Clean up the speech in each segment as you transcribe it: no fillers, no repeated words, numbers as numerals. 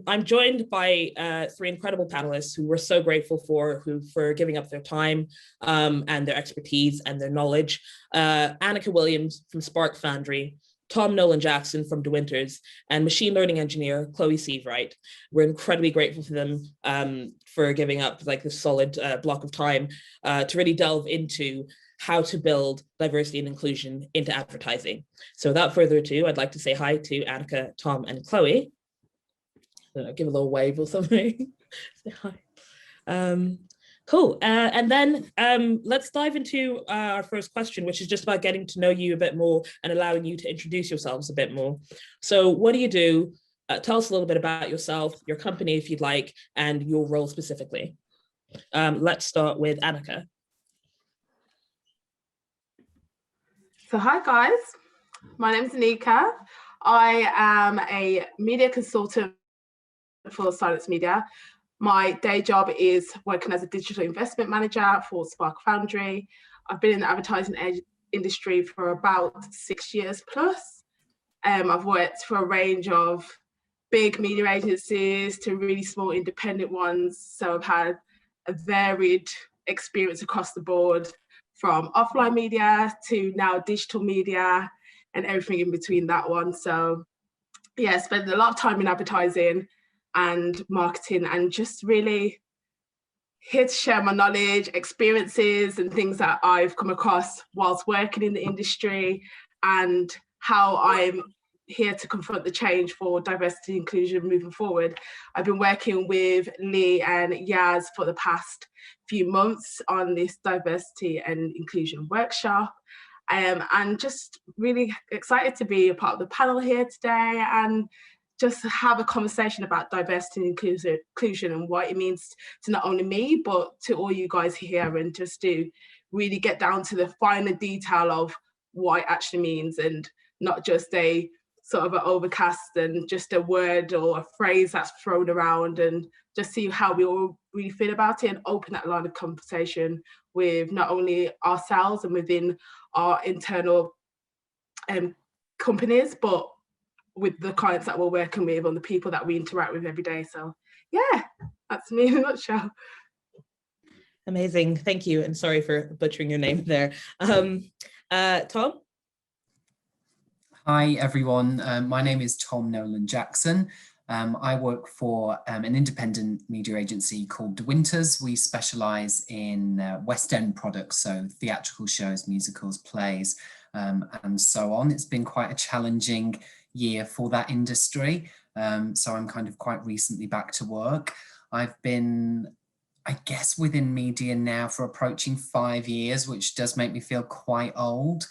I'm joined by three incredible panelists who we're so grateful for giving up their time and their expertise and their knowledge. Anneka Williams from Spark Foundry, Tom Nolan-Jackson from De Winters, and machine learning engineer Chloe Seivwright. We're incredibly grateful for them for giving up like this solid block of time to really delve into how to build diversity and inclusion into advertising. So without further ado, I'd like to say hi to Anneka, Tom, and Chloe. Give a little wave or something. Say hi. Cool. And then let's dive into our first question, which is just about getting to know you a bit more and allowing you to introduce yourselves a bit more. So what do you do? Tell us a little bit about yourself, your company, if you'd like, and your role specifically. Let's start with Anneka. So hi guys, my name's Anneka. I am a media consultant for Silence Media. My day job is working as a digital investment manager for Spark Foundry. I've been in the advertising industry for about 6 years plus. I've worked for a range of big media agencies to really small independent ones. So I've had a varied experience across the board, from offline media to now digital media and everything in between that one. So yeah, spent a lot of time in advertising and marketing, and just really here to share my knowledge, experiences and things that I've come across whilst working in the industry, and how I'm here to confront the change for diversity and inclusion moving forward. I've been working with Lee and Yaz for the past few months on this diversity and inclusion workshop. And just really excited to be a part of the panel here today and just have a conversation about diversity and inclusion and what it means to not only me, but to all you guys here, and just to really get down to the finer detail of what it actually means, and not just a sort of an overcast and just a word or a phrase that's thrown around, and just see how we all really feel about it and open that line of conversation with not only ourselves and within our internal companies, but with the clients that we're working with and the people that we interact with every day. So yeah, that's me in a nutshell. Amazing, thank you. And sorry for butchering your name there. Tom? Hi everyone, my name is Tom Nolan-Jackson. I work for an independent media agency called De Winters. We specialise in West End products, so theatrical shows, musicals, plays, and so on. It's been quite a challenging year for that industry, so I'm kind of quite recently back to work. I've been, I guess, within media now for approaching 5 years, which does make me feel quite old.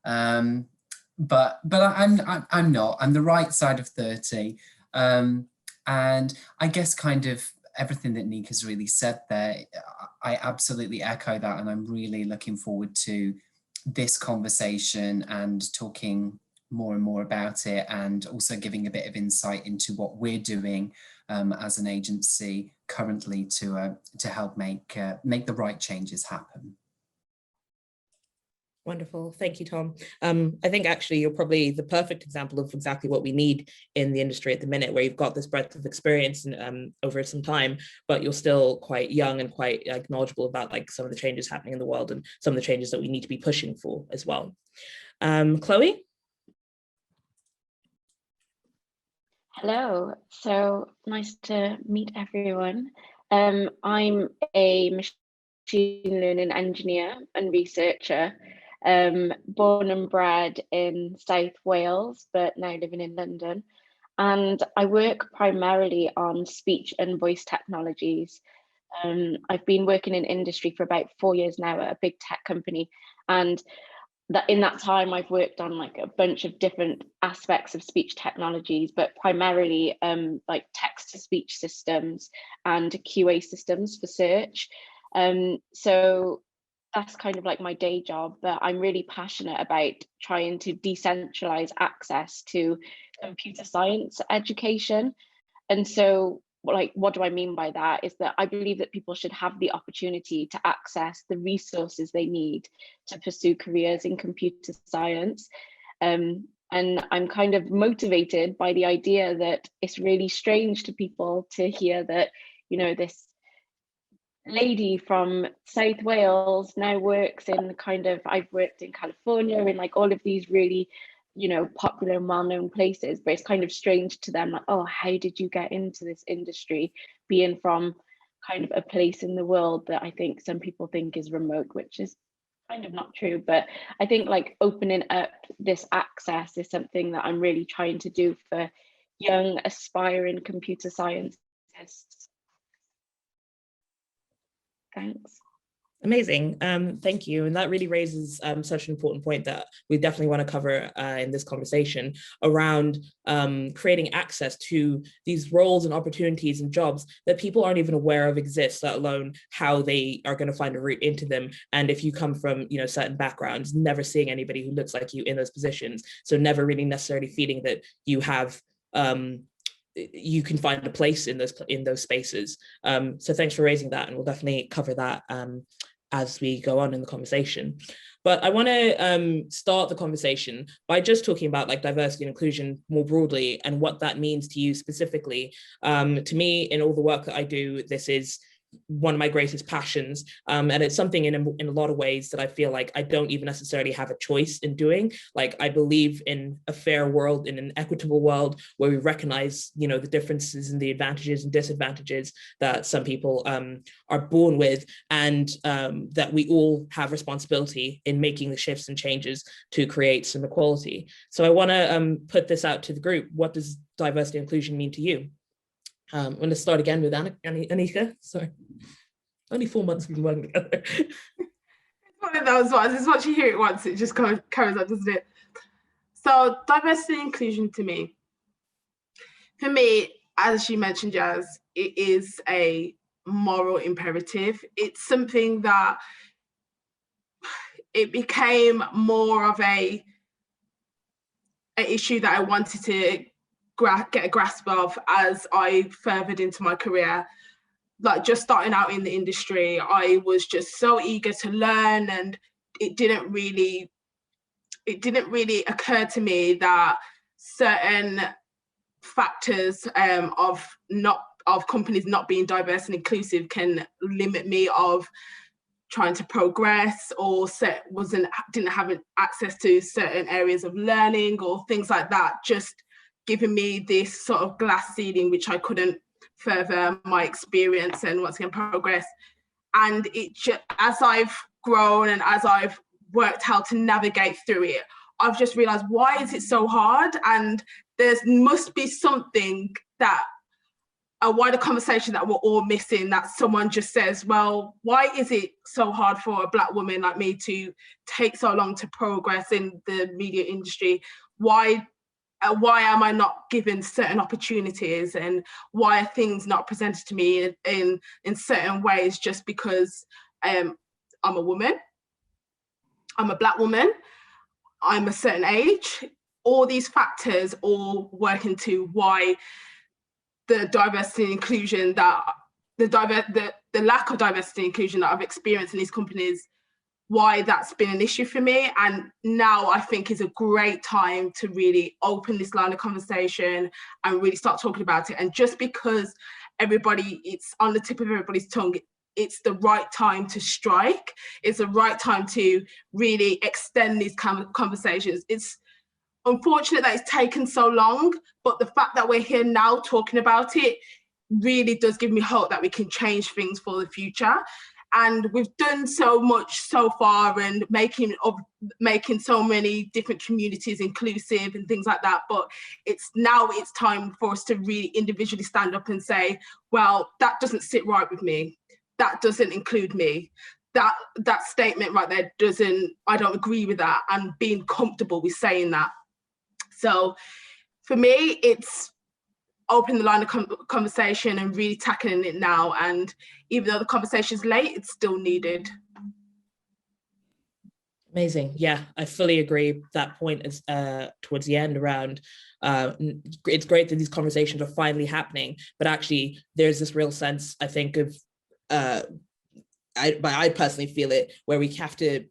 But I'm not. I'm the right side of 30, and I guess kind of everything that Nika's really said there, I absolutely echo that, and I'm really looking forward to this conversation and talking more and more about it, and also giving a bit of insight into what we're doing as an agency currently to help make the right changes happen. Wonderful, thank you, Tom. I think actually you're probably the perfect example of exactly what we need in the industry at the minute, where you've got this breadth of experience and, over some time, but you're still quite young and quite knowledgeable about like some of the changes happening in the world and some of the changes that we need to be pushing for as well. Chloe? Hello, so nice to meet everyone. I'm a machine learning engineer and researcher, born and bred in South Wales, but now living in London. And I work primarily on speech and voice technologies. I've been working in industry for about 4 years now at a big tech company, and that in that time I've worked on like a bunch of different aspects of speech technologies, but primarily like text-to-speech systems and QA systems for search. So that's kind of like my day job, but I'm really passionate about trying to decentralize access to computer science education. And so like, what do I mean by that is that I believe that people should have the opportunity to access the resources they need to pursue careers in computer science. And I'm kind of motivated by the idea that it's really strange to people to hear that, this lady from South Wales now works in I've worked in California, in like all of these really, popular and well-known places, but it's kind of strange to them, like, oh, how did you get into this industry, being from kind of a place in the world that I think some people think is remote, which is kind of not true. But I think like opening up this access is something that I'm really trying to do for young aspiring computer scientists. Thanks. Amazing. Thank you. And that really raises such an important point that we definitely want to cover in this conversation around creating access to these roles and opportunities and jobs that people aren't even aware of exist, let alone how they are going to find a route into them. And if you come from, certain backgrounds, never seeing anybody who looks like you in those positions. So never really necessarily feeling that you have you can find a place in those spaces. So thanks for raising that, and we'll definitely cover that as we go on in the conversation. But I want to start the conversation by just talking about like diversity and inclusion more broadly and what that means to you specifically. To me, in all the work that I do, this is one of my greatest passions. And it's something in a lot of ways that I feel like I don't even necessarily have a choice in doing. Like, I believe in a fair world, in an equitable world where we recognize, the differences and the advantages and disadvantages that some people are born with, and that we all have responsibility in making the shifts and changes to create some equality. So I want to put this out to the group. What does diversity and inclusion mean to you? I'm going to start again with Anneka. Sorry, only 4 months we've been working together. It's one of those ones. It's once you hear it once, it just carries on, doesn't it? So diversity and inclusion for me, as you mentioned, Jazz, it is a moral imperative. It's something that it became more of an issue that I wanted to get a grasp of as I furthered into my career. Like, just starting out in the industry, I was just so eager to learn, and it didn't really occur to me that certain factors of companies not being diverse and inclusive can limit me of trying to progress, or didn't have access to certain areas of learning or things like that, just giving me this sort of glass ceiling which I couldn't further my experience and once again progress. And as I've grown and as I've worked how to navigate through it, I've just realized, why is it so hard? And there must be something, that a wider conversation that we're all missing, that someone just says, well, why is it so hard for a Black woman like me to take so long to progress in the media industry? Why am I not given certain opportunities, and why are things not presented to me in certain ways just because I'm a woman, I'm a Black woman, I'm a certain age? All these factors all work into why the diversity and inclusion the lack of diversity and inclusion that I've experienced in these companies, why that's been an issue for me. And now I think is a great time to really open this line of conversation and really start talking about it. And just because it's on the tip of everybody's tongue, it's the right time to strike. It's the right time to really extend these kind of conversations. It's unfortunate that it's taken so long, but the fact that we're here now talking about it really does give me hope that we can change things for the future. And we've done so much so far, and making so many different communities inclusive and things like that. But it's time for us to really individually stand up and say, well, that doesn't sit right with me. That doesn't include me. That statement right there I don't agree with that, and being comfortable with saying that. So for me, it's opening the line of conversation and really tackling it now. And even though the conversation's late, it's still needed. Amazing. Yeah, I fully agree. That point is towards the end around it's great that these conversations are finally happening, but actually there's this real sense, I think, of I personally feel it, where we have to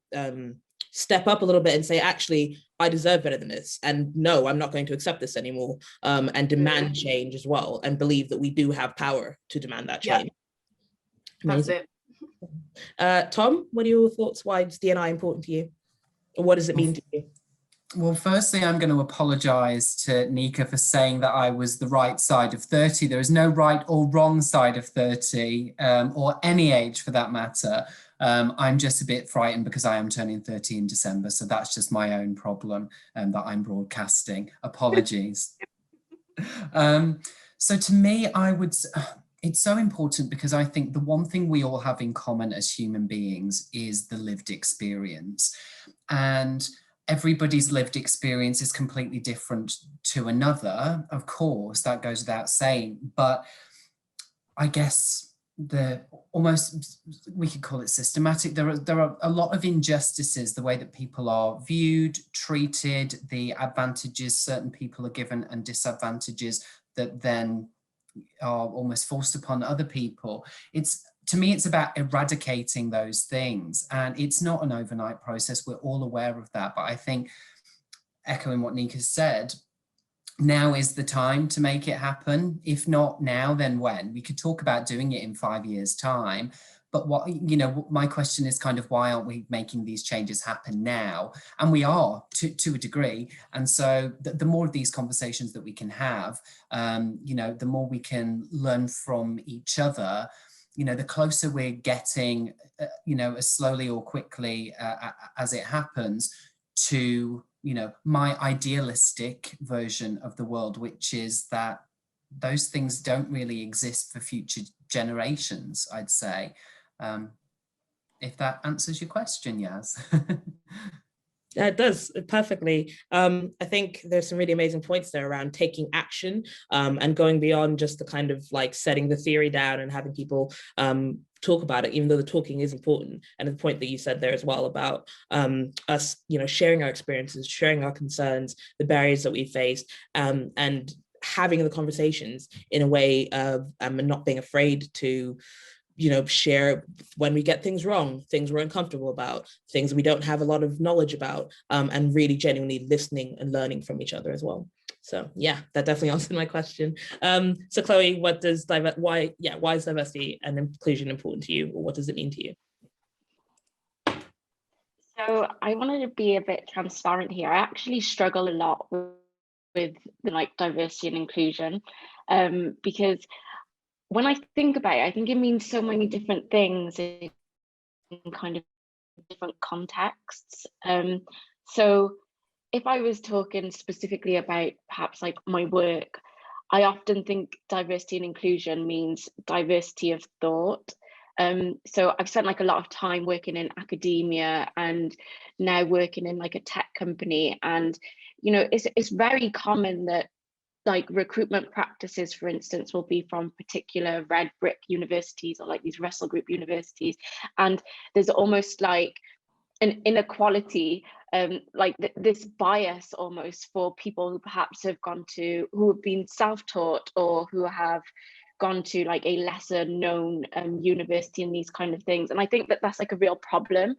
step up a little bit and say, actually, I deserve better than this, and no, I'm not going to accept this anymore, and demand change as well, and believe that we do have power to demand that change. That's it. Tom, what are your thoughts? Why is D&I important to you? Or what does it mean to you? Well, firstly, I'm going to apologise to Nika for saying that I was the right side of 30. There is no right or wrong side of 30, or any age for that matter. I'm just a bit frightened because I am turning 30 in December, so that's just my own problem that I'm broadcasting. Apologies. So to me, it's so important because I think the one thing we all have in common as human beings is the lived experience. And everybody's lived experience is completely different to another. Of course, that goes without saying, but I guess we could call it systematic. There are a lot of injustices, the way that people are viewed, treated, the advantages certain people are given and disadvantages that then are almost forced upon other people. To me, it's about eradicating those things, and it's not an overnight process. We're all aware of that, but I think, echoing what Nika said, now is the time to make it happen. If not now, then when? We could talk about doing it in 5 years' time, but my question is kind of, why aren't we making these changes happen now? And we are, to a degree. And so the more of these conversations that we can have, the more we can learn from each other, the closer we're getting, as slowly or quickly as it happens, to my idealistic version of the world, which is that those things don't really exist for future generations, I'd say. If that answers your question, Yaz. Yeah, it does perfectly. I think there's some really amazing points there around taking action, and going beyond just the kind of like setting the theory down and having people talk about it, even though the talking is important. And the point that you said there as well about us, sharing our experiences, sharing our concerns, the barriers that we faced, and having the conversations in a way of not being afraid to share when we get things wrong, things we're uncomfortable about, things we don't have a lot of knowledge about, and really genuinely listening and learning from each other as well. So yeah, that definitely answered my question. So Chloe, why is diversity and inclusion important to you, or what does it mean to you? So I wanted to be a bit transparent here. I actually struggle a lot with diversity and inclusion, because when I think about it, I think it means so many different things in kind of different contexts. So if I was talking specifically about perhaps like my work, I often think diversity and inclusion means diversity of thought. So I've spent like a lot of time working in academia and now working in like a tech company, and it's very common that like recruitment practices, for instance, will be from particular red brick universities or like these Russell Group universities, and there's almost like an inequality, this bias almost for people who perhaps who have been self-taught or who have gone to like a lesser known university and these kind of things. And I think that that's like a real problem,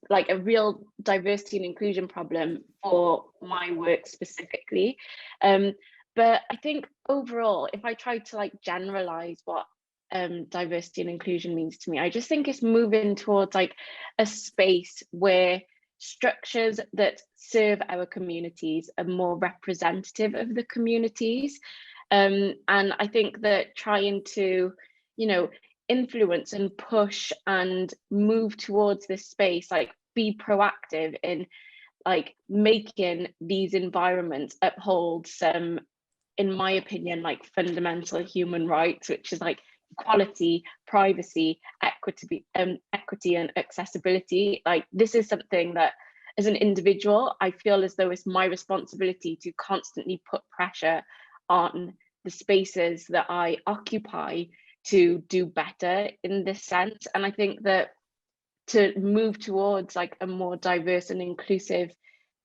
like a real diversity and inclusion problem for my work specifically. But I think overall, if I try to like generalize what diversity and inclusion means to me, I just think it's moving towards like a space where structures that serve our communities are more representative of the communities. And I think that trying to, influence and push and move towards this space, like be proactive in like making these environments uphold some, in my opinion, like fundamental human rights, which is like equality, privacy, equity and accessibility. Like this is something that as an individual, I feel as though it's my responsibility to constantly put pressure on the spaces that I occupy to do better in this sense. And I think that to move towards like a more diverse and inclusive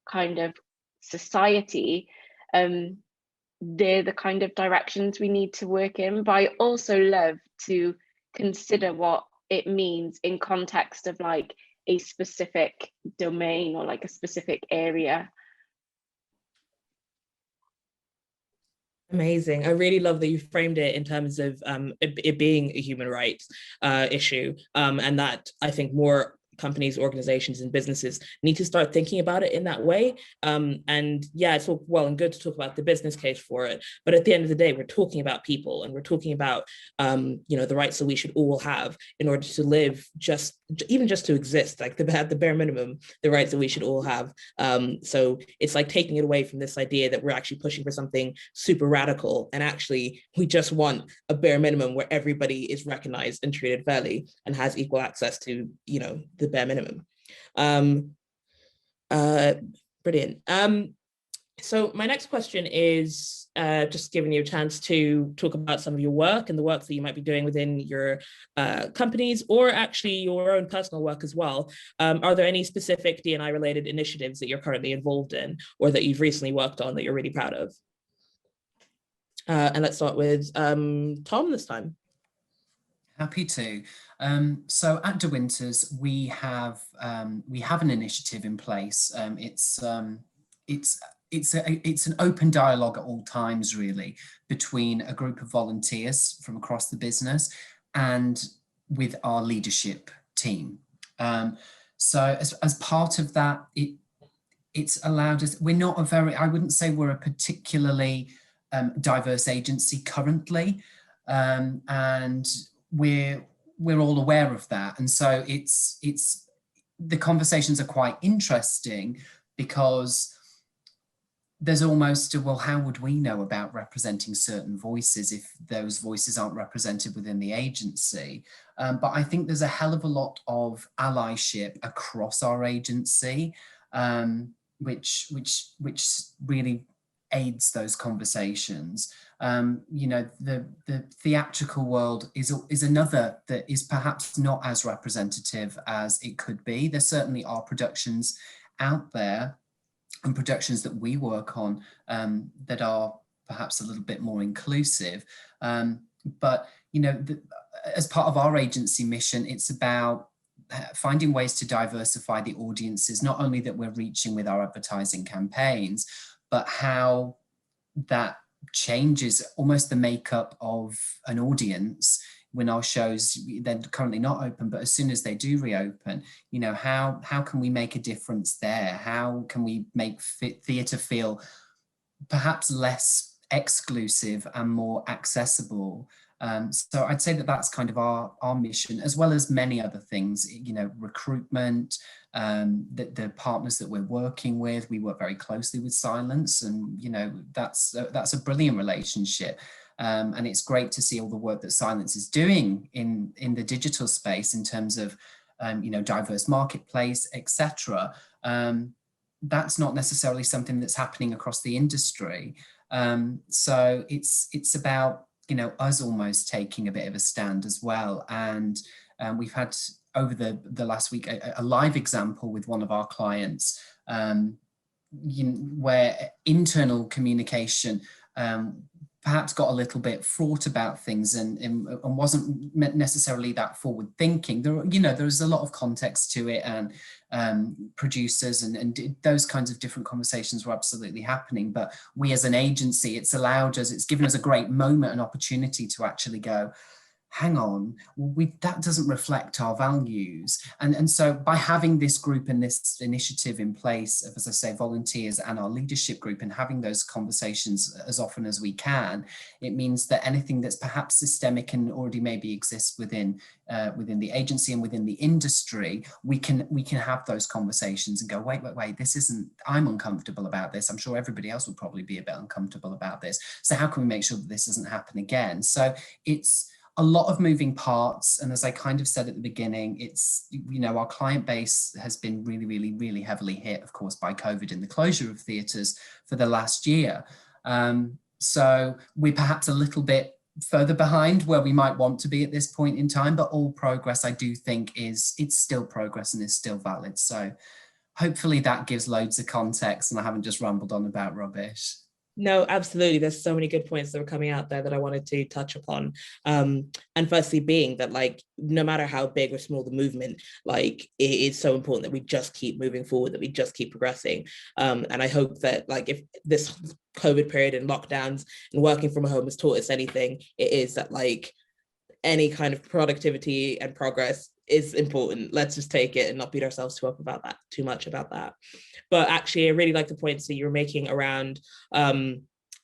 kind of society, they're the kind of directions we need to work in. But I also love to consider what it means in context of like a specific domain or like a specific area. Amazing. I really love that you framed it in terms of it being a human rights issue, and that I think more companies, organizations, and businesses need to start thinking about it in that way. And yeah, it's all well and good to talk about the business case for it, but at the end of the day, we're talking about people, and we're talking about the rights that we should all have in order to live, even just to exist, like at the bare minimum, the rights that we should all have. So it's like taking it away from this idea that we're actually pushing for something super radical, and actually we just want a bare minimum where everybody is recognized and treated fairly and has equal access to the bare minimum. Brilliant. So my next question is just giving you a chance to talk about some of your work and the work that you might be doing within your companies, or actually your own personal work as well. Are there any specific D&I related initiatives that you're currently involved in, or that you've recently worked on that you're really proud of? And let's start with Tom this time. Happy to. So at De Winters, we have an initiative in place. It's an open dialogue at all times, really, between a group of volunteers from across the business and with our leadership team. So as part of that, it's allowed us. We're not I wouldn't say we're a particularly diverse agency currently, and we're all aware of that, and so it's the conversations are quite interesting, because there's almost a, well, how would we know about representing certain voices if those voices aren't represented within the agency? But I think there's a hell of a lot of allyship across our agency, which really aids those conversations. The theatrical world is another that is perhaps not as representative as it could be. There certainly are productions out there, and productions that we work on, that are perhaps a little bit more inclusive. But as part of our agency mission, it's about finding ways to diversify the audiences, not only that we're reaching with our advertising campaigns, but how that changes almost the makeup of an audience when our shows, they're currently not open, but as soon as they do reopen, how can we make a difference there? How can we make theatre feel perhaps less exclusive and more accessible? So I'd say that that's kind of our mission, as well as many other things, recruitment, the partners that we're working with. We work very closely with Silence, and that's a brilliant relationship. And it's great to see all the work that Silence is doing in the digital space in terms of diverse marketplace, etc. That's not necessarily something that's happening across the industry. So it's about us almost taking a bit of a stand as well. And we've had over the last week a live example with one of our clients, where internal communication perhaps got a little bit fraught about things and wasn't necessarily that forward thinking. There's a lot of context to it, and producers and those kinds of different conversations were absolutely happening. But we as an agency, it's given us a great moment, an opportunity to actually go, hang on, that doesn't reflect our values. And so by having this group and this initiative in place of, as I say, volunteers and our leadership group, and having those conversations as often as we can, it means that anything that's perhaps systemic and already maybe exists within the agency and within the industry, we can have those conversations and go, wait, I'm uncomfortable about this. I'm sure everybody else would probably be a bit uncomfortable about this. So how can we make sure that this doesn't happen again? So it's a lot of moving parts. And as I kind of said at the beginning, it's, our client base has been really, really, really heavily hit, of course, by COVID and the closure of theatres for the last year. So we're perhaps a little bit further behind where we might want to be at this point in time, but all progress, I do think, it's still progress and is still valid. So hopefully that gives loads of context and I haven't just rambled on about rubbish. No, absolutely. There's so many good points that were coming out there that I wanted to touch upon. And firstly, being that like, no matter how big or small the movement, like it is so important that we just keep moving forward, that we just keep progressing. And I hope that like if this COVID period and lockdowns and working from home has taught us anything, it is that like any kind of productivity and progress is important. Let's just take it and not beat ourselves too much about that. But actually, I really like the points that you're making around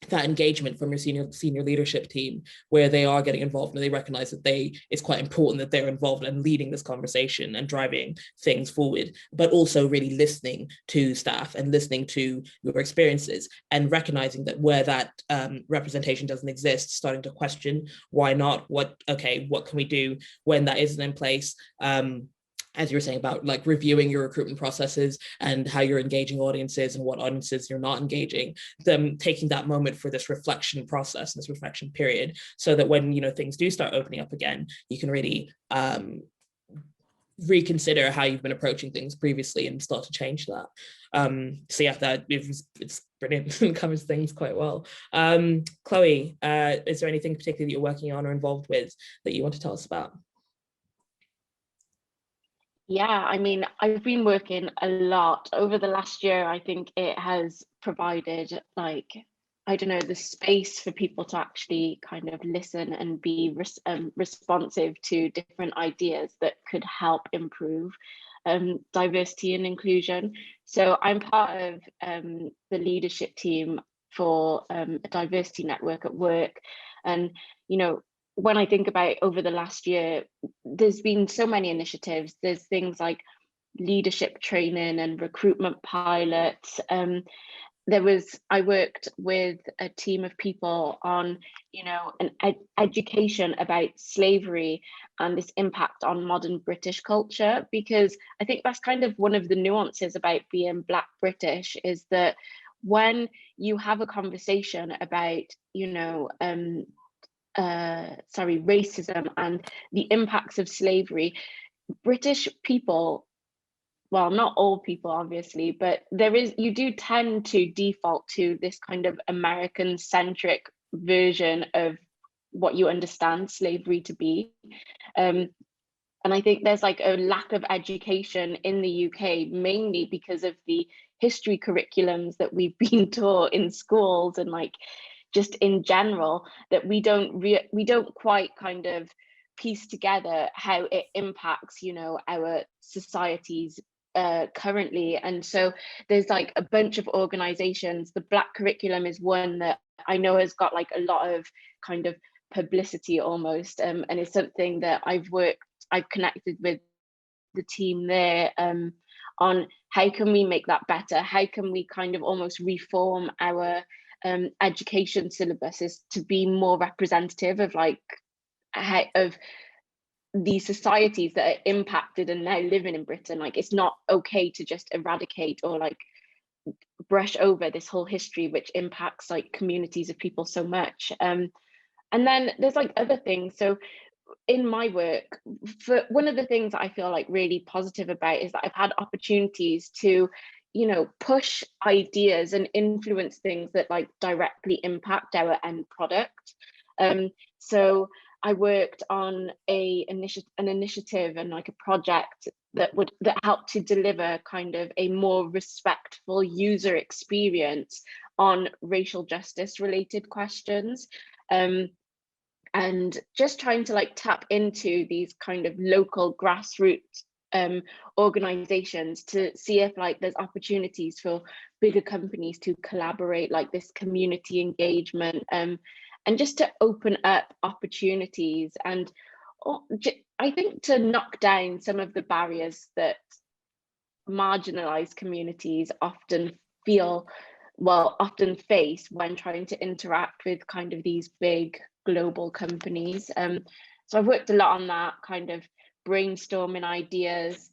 that engagement from your senior leadership team, where they are getting involved and they recognize that it's quite important that they're involved and leading this conversation and driving things forward, but also really listening to staff and listening to your experiences and recognizing that where that representation doesn't exist, starting to question why not, what can we do when that isn't in place. As you were saying about like reviewing your recruitment processes and how you're engaging audiences and what audiences you're not engaging, them taking that moment for this reflection process, this reflection period, so that when, things do start opening up again, you can really reconsider how you've been approaching things previously and start to change that. So yeah, it's brilliant and covers things quite well. Chloe, is there anything particularly that you're working on or involved with that you want to tell us about? Yeah, I mean, I've been working a lot over the last year. I think it has provided the space for people to actually kind of listen and be responsive to different ideas that could help improve diversity and inclusion. So I'm part of the leadership team for a diversity network at work. And, when I think about over the last year, there's been so many initiatives. There's things like leadership training and recruitment pilots. I worked with a team of people on, an education about slavery and its impact on modern British culture, because I think that's kind of one of the nuances about being Black British, is that when you have a conversation about, racism and the impacts of slavery, British people, well, not all people obviously, but you do tend to default to this kind of American centric version of what you understand slavery to be. And I think there's like a lack of education in the UK, mainly because of the history curriculums that we've been taught in schools and like just in general, that we don't quite kind of piece together how it impacts, our societies currently. And so there's like a bunch of organizations. The Black curriculum is one that I know has got like a lot of kind of publicity almost, and it's something that I've connected with the team there on how can we make that better, how can we kind of almost reform our education syllabuses to be more representative of of these societies that are impacted and now living in Britain. Like, it's not okay to just eradicate or like brush over this whole history which impacts like communities of people so much. And then there's like other things. So in my work, for one of the things that I feel like really positive about is that I've had opportunities to push ideas and influence things that like directly impact our end product. So I worked on an initiative and like a project that helped to deliver kind of a more respectful user experience on racial justice related questions. And just trying to like tap into these kind of local grassroots organizations to see if like there's opportunities for bigger companies to collaborate, like this community engagement, and just to open up opportunities and I think to knock down some of the barriers that marginalized communities often face when trying to interact with kind of these big global companies. So I've worked a lot on that, kind of brainstorming ideas,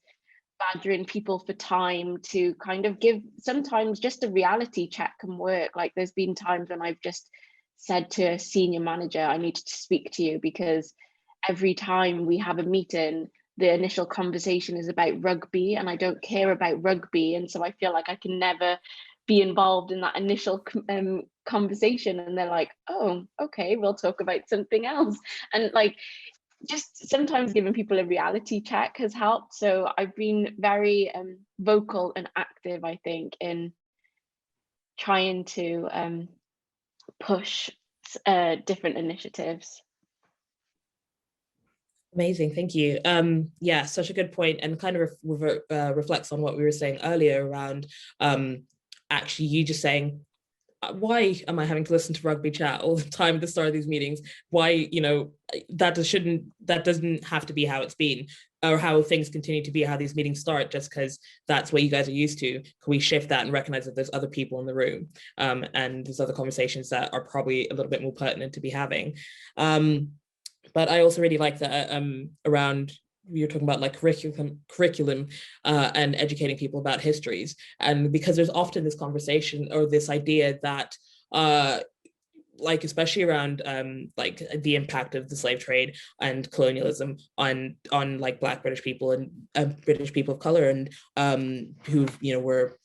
badgering people for time to kind of give sometimes just a reality check and work. Like there's been times when I've just said to a senior manager, I need to speak to you because every time we have a meeting, the initial conversation is about rugby and I don't care about rugby. And so I feel like I can never be involved in that initial conversation, and they're like, oh, okay, we'll talk about something else. And like, just sometimes giving people a reality check has helped. So I've been very vocal and active, I think, in trying to push different initiatives. Amazing, thank you. Yeah, such a good point, and kind of reflects on what we were saying earlier around actually you just saying, why am I having to listen to rugby chat all the time at the start of these meetings? Why, you know, that doesn't have to be how it's been, or how things continue to be, how these meetings start, just because that's what you guys are used to. Can we shift that and recognize that there's other people in the room, and there's other conversations that are probably a little bit more pertinent to be having. But I also really like that around, you're talking about like curriculum and educating people about histories. And because there's often this conversation or this idea that like, especially around like the impact of the slave trade and colonialism on like Black British people and British people of color, and who, you know, were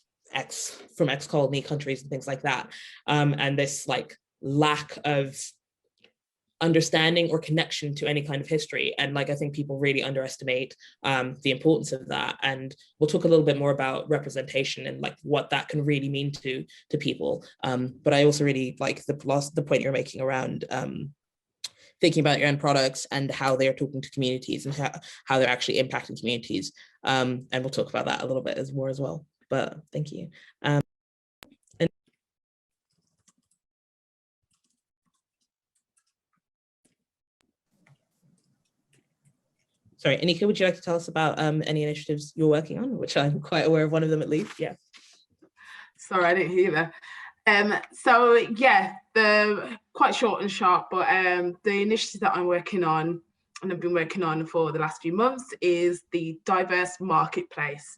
from ex-colony countries and things like that. And this like lack of understanding or connection to any kind of history. And like, I think people really underestimate the importance of that. And we'll talk a little bit more about representation and like what that can really mean to people. But I also really like the point you're making around thinking about your end products and how they're talking to communities and how they're actually impacting communities. And we'll talk about that a little bit more as well. But thank you. Sorry, Anneka, would you like to tell us about any initiatives you're working on, which I'm quite aware of one of them at least? Yeah. Sorry, I didn't hear that. So yeah, the quite short and sharp, but the initiative that I'm working on and I've been working on for the last few months is the Diverse Marketplace.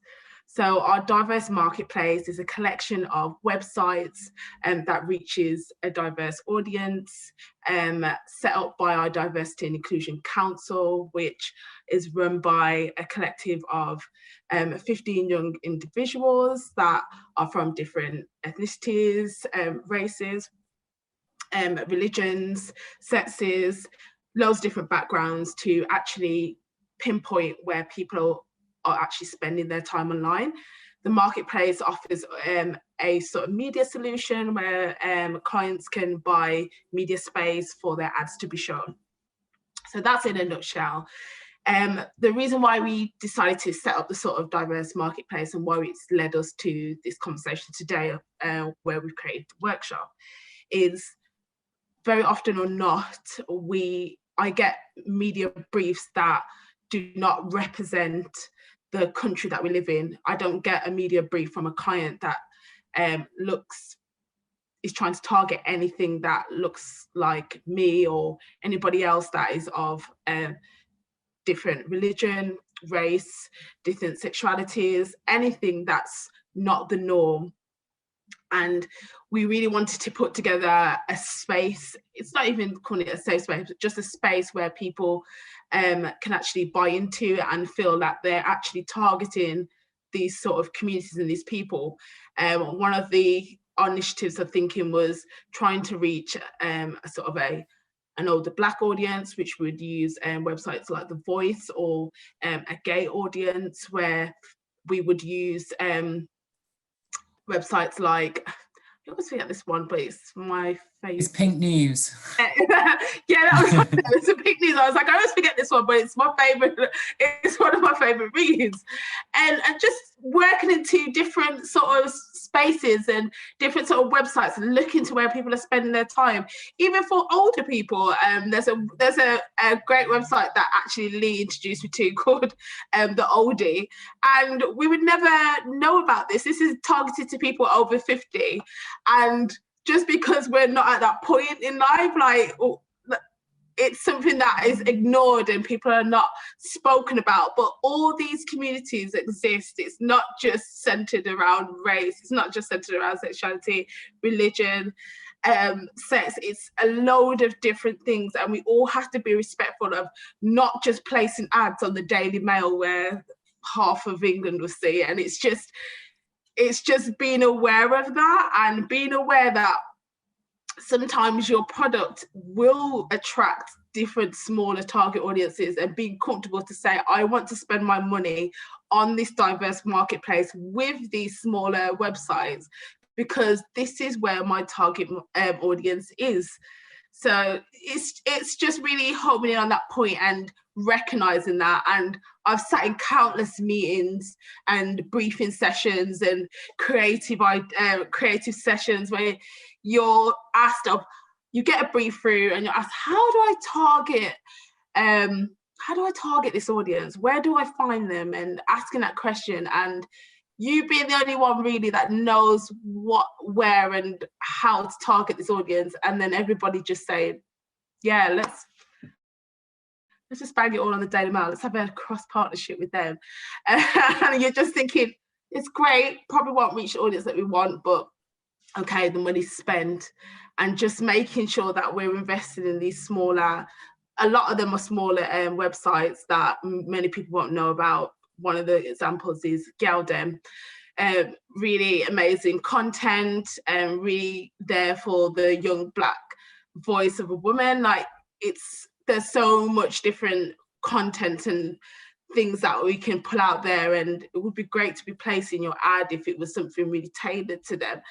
So our Diverse Marketplace is a collection of websites that reaches a diverse audience, set up by our Diversity and Inclusion Council, which is run by a collective of 15 young individuals that are from different ethnicities, races, religions, sexes, loads of different backgrounds, to actually pinpoint where people are actually spending their time online. The marketplace offers a sort of media solution where clients can buy media space for their ads to be shown. So that's in a nutshell. The reason why we decided to set up the sort of diverse marketplace and why it's led us to this conversation today, where we've created the workshop, is very often or not, I get media briefs that do not represent the country that we live in. I don't get a media brief from a client that is trying to target anything that looks like me or anybody else that is of different religion, race, different sexualities, anything that's not the norm. And we really wanted to put together a space, it's not even calling it a safe space, but just a space where people can actually buy into and feel that they're actually targeting these sort of communities and these people. One of the initiatives of thinking was trying to reach a sort of an older Black audience, which would use websites like The Voice, or a gay audience where we would use websites like, I always forget this one, but it's my favorite. It's Pink News. Yeah, that was my it's a Pink News. I was like, I always forget this one, but it's my favorite. It's one of my favorite reads. And just working into different sort of spaces and different sort of websites and looking to where people are spending their time. Even for older people, there's a great website that actually Lee introduced me to called The Oldie. And we would never know about this. This is targeted to people over 50. And just because we're not at that point in life, like, it's something that is ignored and people are not spoken about. But all these communities exist. It's not just centered around race. It's not just centered around sexuality, religion, sex. It's a load of different things, and we all have to be respectful of not just placing ads on the Daily Mail where half of England will see it. And it's just being aware of that, and being aware that sometimes your product will attract different smaller target audiences, and being comfortable to say, I want to spend my money on this diverse marketplace with these smaller websites because this is where my target audience is. So it's just really homing in on that point and recognizing that. And I've sat in countless meetings and briefing sessions and creative sessions where you're asked you get a brief through and you're asked, how do I target this audience? Where do I find them? And asking that question, and you being the only one really that knows what, where and how to target this audience, and then everybody just saying, yeah, let's just bang it all on the Daily Mail, let's have a cross partnership with them. And you're just thinking, it's great, probably won't reach the audience that we want, but okay, the money's spent. And just making sure that we're invested in these smaller, a lot of them are smaller websites that many people won't know about. One of the examples is Galdem. Really amazing content and really there for the young Black voice of a woman. Like, there's so much different content and things that we can pull out there, and it would be great to be placing your ad if it was something really tailored to them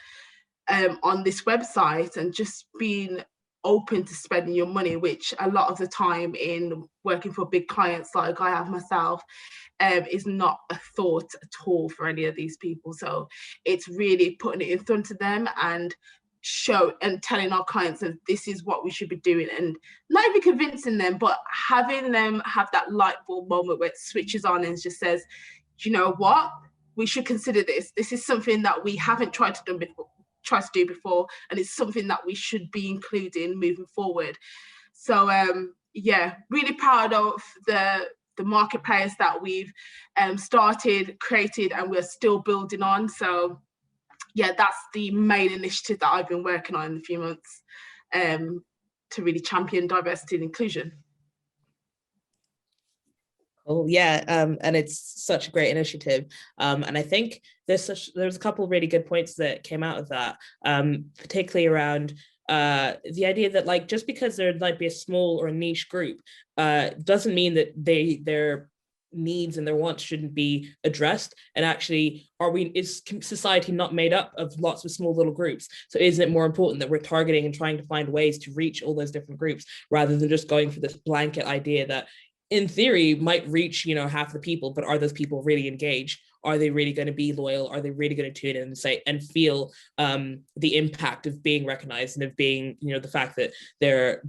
on this website, and just being open to spending your money, which a lot of the time in working for big clients like I have myself, is not a thought at all for any of these people. So it's really putting it in front of them and telling our clients that this is what we should be doing, and not even convincing them, but having them have that light bulb moment where it switches on and just says, you know what, we should consider this. This is something that we haven't tried to do before, and it's something that we should be including moving forward. So yeah, really proud of the marketplace that we've started, created, and we're still building on. So yeah, that's the main initiative that I've been working on in a few months, to really champion diversity and inclusion. Oh yeah, and it's such a great initiative, and I think there's a couple of really good points that came out of that, particularly around the idea that, like, just because there might be a small or a niche group doesn't mean that their needs and their wants shouldn't be addressed. And actually, is society not made up of lots of small little groups? So isn't it more important that we're targeting and trying to find ways to reach all those different groups, rather than just going for this blanket idea that in theory might reach, half the people, but are those people really engaged? Are they really going to be loyal? Are they really going to tune in and say and feel the impact of being recognized and of being, the fact that their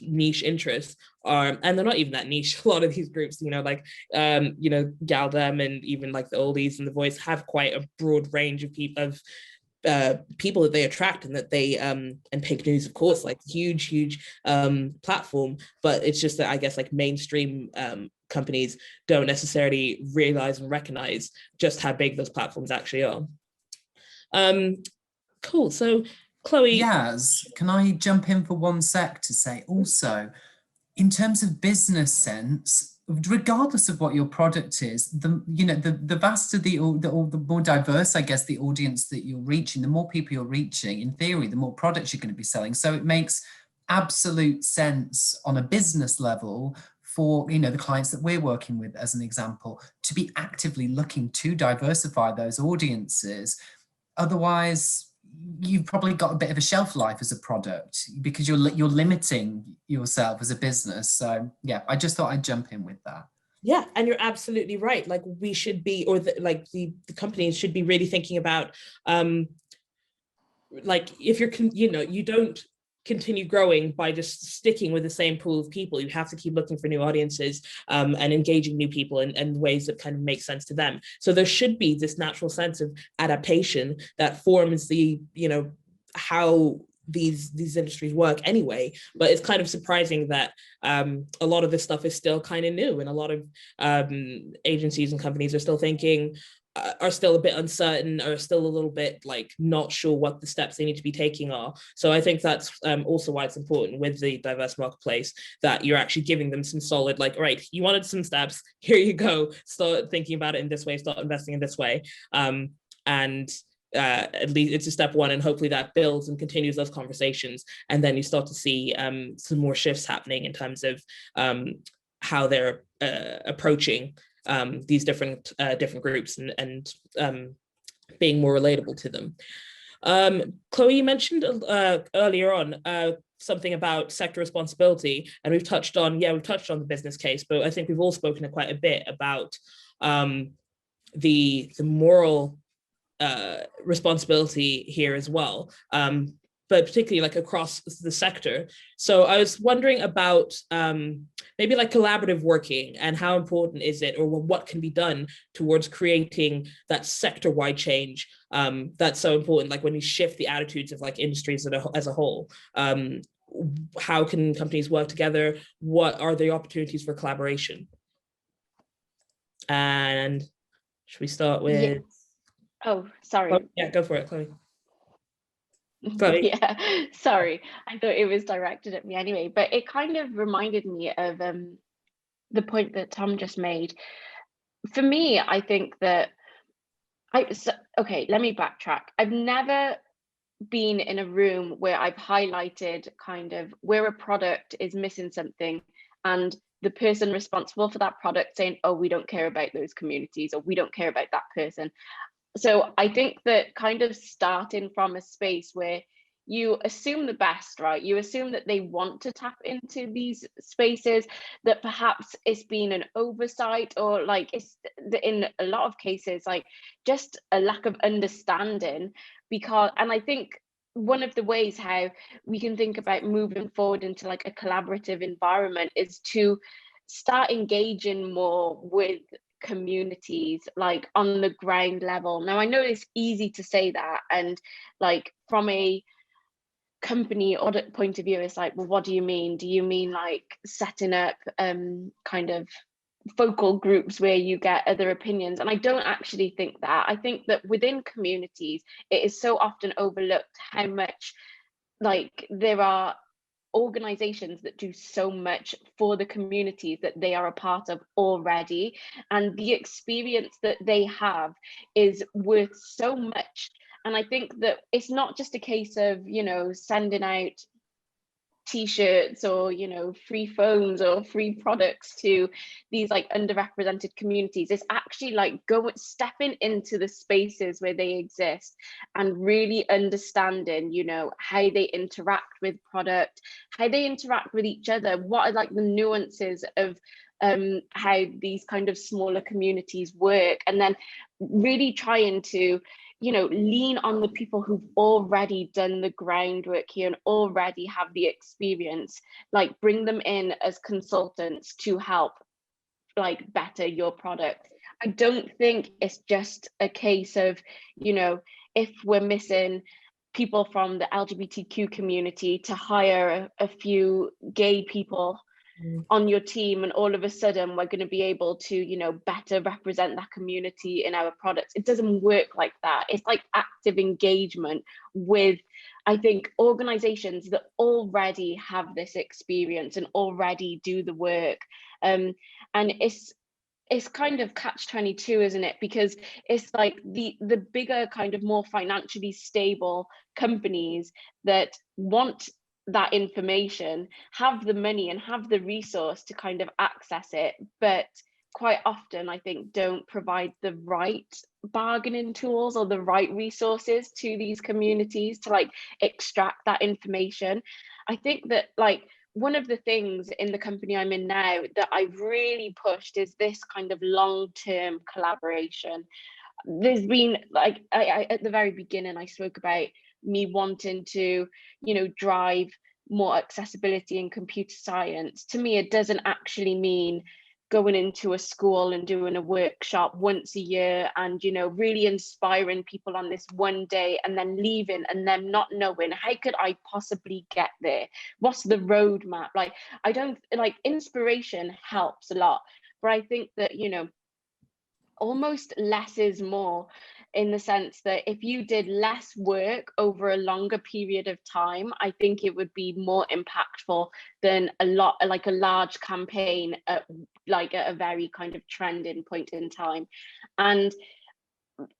niche interests are, and they're not even that niche. A lot of these groups, like Galdem and even like the Oldies and The Voice have quite a broad range of people that they attract, and that they and Pink News, of course, like huge platform. But it's just that I guess like mainstream companies don't necessarily realize and recognize just how big those platforms actually are. Cool. So Chloe, Yaz, can I jump in for one sec to say also, in terms of business sense, regardless of what your product is, the vaster the more diverse, I guess, the audience that you're reaching, the more people you're reaching, in theory, the more products you're going to be selling. So it makes absolute sense on a business level for the clients that we're working with, as an example, to be actively looking to diversify those audiences. Otherwise, you've probably got a bit of a shelf life as a product, because you're limiting yourself as a business. So yeah, I just thought I'd jump in with that. Yeah, and you're absolutely right. Like, we should be, or the companies should be really thinking about, like, if you're, you don't continue growing by just sticking with the same pool of people. You have to keep looking for new audiences and engaging new people in ways that kind of make sense to them. So there should be this natural sense of adaptation that forms the, how these industries work anyway. But it's kind of surprising that a lot of this stuff is still kind of new, and a lot of agencies and companies are still thinking, are still a bit uncertain, or still a little bit like not sure what the steps they need to be taking are. So I think that's also why it's important with the diverse marketplace that you're actually giving them some solid, like, right, you wanted some steps, here you go, start thinking about it in this way, start investing in this way. And at least it's a step one, and hopefully that builds and continues those conversations, and then you start to see some more shifts happening in terms of how they're approaching these different groups and being more relatable to them. Chloe, you mentioned earlier on something about sector responsibility, and we've touched on the business case, but I think we've all spoken quite a bit about the moral responsibility here as well, but particularly like across the sector. So I was wondering about maybe like collaborative working, and how important is it, or what can be done towards creating that sector-wide change that's so important, like when you shift the attitudes of like industries as a whole. How can companies work together? What are the opportunities for collaboration? And should we start with... Yeah. Oh, sorry. Oh, yeah, go for it, Chloe. Chloe. Yeah, sorry. I thought it was directed at me anyway, but it kind of reminded me of the point that Tom just made. For me, I think that okay, let me backtrack. I've never been in a room where I've highlighted kind of where a product is missing something, and the person responsible for that product saying, oh, we don't care about those communities, or we don't care about that person. So I think that kind of starting from a space where you assume the best, right? You assume that they want to tap into these spaces, that perhaps it's been an oversight, or like it's in a lot of cases, like just a lack of understanding. And I think one of the ways how we can think about moving forward into like a collaborative environment is to start engaging more with communities, like on the ground level. Now, I know it's easy to say that, and like from a company audit point of view, it's like, well, what do you mean? Do you mean like setting up kind of focal groups where you get other opinions? And I don't actually think that. I think that within communities, it is so often overlooked how much like there are organizations that do so much for the communities that they are a part of already, and the experience that they have is worth so much. And I think that it's not just a case of, you know, sending out t-shirts or, you know, free phones or free products to these like underrepresented communities. It's actually like stepping into the spaces where they exist and really understanding, you know, how they interact with product, how they interact with each other, what are like the nuances of how these kind of smaller communities work, and then really trying to, you know, lean on the people who've already done the groundwork here and already have the experience, like bring them in as consultants to help like better your product. I don't think it's just a case of, you know, if we're missing people from the LGBTQ community, to hire a few gay people on your team and all of a sudden we're going to be able to, you know, better represent that community in our products. It doesn't work like that. It's like active engagement with, I think, organizations that already have this experience and already do the work. And it's kind of catch-22, isn't it? Because it's like the bigger kind of more financially stable companies that want that information, have the money and have the resource to kind of access it, but quite often I think don't provide the right bargaining tools or the right resources to these communities to like extract that information. I think that like one of the things in the company I'm in now that I've really pushed is this kind of long-term collaboration. There's been like, I at the very beginning, I spoke about me wanting to, you know, drive more accessibility in computer science. To me, it doesn't actually mean going into a school and doing a workshop once a year and, you know, really inspiring people on this one day and then leaving and them not knowing, how could I possibly get there? What's the roadmap? Like, I don't, like, inspiration helps a lot, but I think that, you know, almost less is more, in the sense that if you did less work over a longer period of time, I think it would be more impactful than a large campaign at like a very kind of trending point in time. And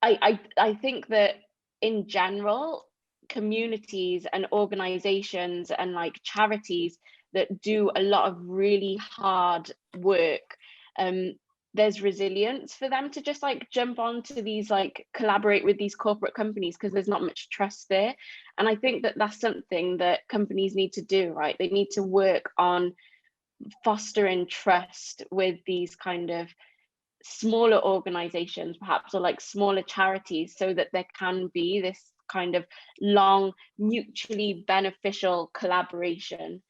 I think that in general, communities and organizations and like charities that do a lot of really hard work, there's resilience for them to just like jump onto these, like collaborate with these corporate companies, because there's not much trust there. And I think that that's something that companies need to do, right? They need to work on fostering trust with these kind of smaller organizations, perhaps, or like smaller charities, so that there can be this kind of long, mutually beneficial collaboration.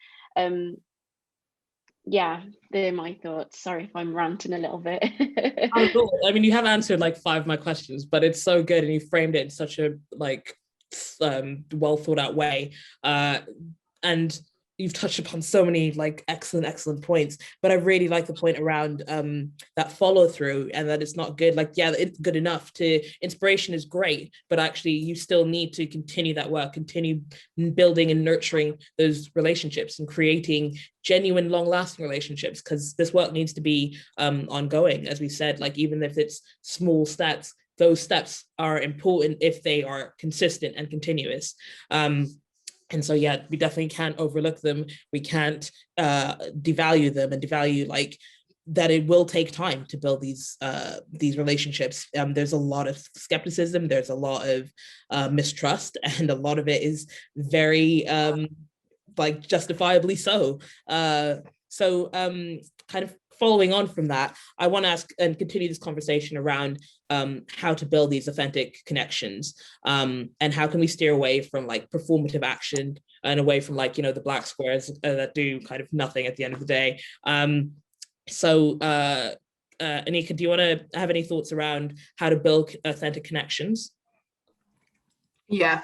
Yeah, they're my thoughts. Sorry if I'm ranting a little bit. Not at all. I mean, you have answered like 5 of my questions, but it's so good, and you framed it in such a like well thought out way. And you've touched upon so many like excellent points, but I really like the point around that follow through, and that it's not good. Like, yeah, it's good enough to, inspiration is great, but actually you still need to continue that work, continue building and nurturing those relationships and creating genuine long lasting relationships, because this work needs to be ongoing, as we said. Like, even if it's small steps, those steps are important if they are consistent and continuous. And so, yeah, we definitely can't overlook them. We can't devalue them, and devalue like that it will take time to build these relationships. There's a lot of skepticism. There's a lot of mistrust, and a lot of it is very like justifiably so. Kind of following on from that, I want to ask and continue this conversation around how to build these authentic connections, and how can we steer away from like performative action and away from like, you know, the black squares that do kind of nothing at the end of the day. Anneka, do you want to have any thoughts around how to build authentic connections? Yeah.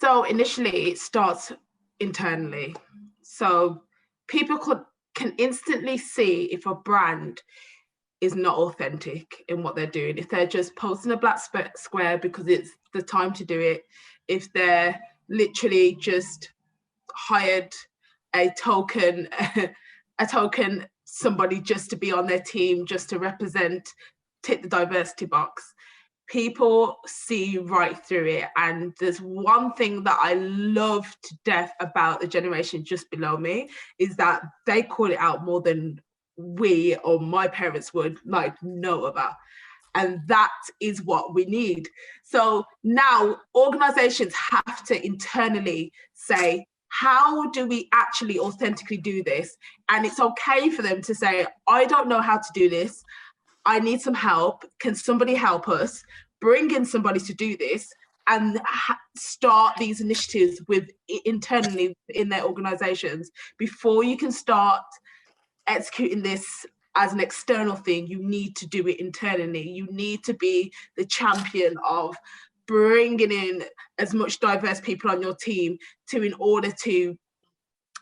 So initially it starts internally. So people can instantly see if a brand is not authentic in what they're doing. If they're just posting a black square because it's the time to do it, if they're literally just hired a token somebody just to be on their team, just to represent, tick the diversity box, people see right through it. And there's one thing that I love to death about the generation just below me, is that they call it out more than we or my parents would like know about. And that is what we need. So now organizations have to internally say, how do we actually authentically do this? And it's okay for them to say, I don't know how to do this. I need some help. Can somebody help us? Bring in somebody to do this, and start these initiatives with internally in their organizations. Before you can start executing this as an external thing, you need to do it internally. You need to be the champion of bringing in as much diverse people on your team in order to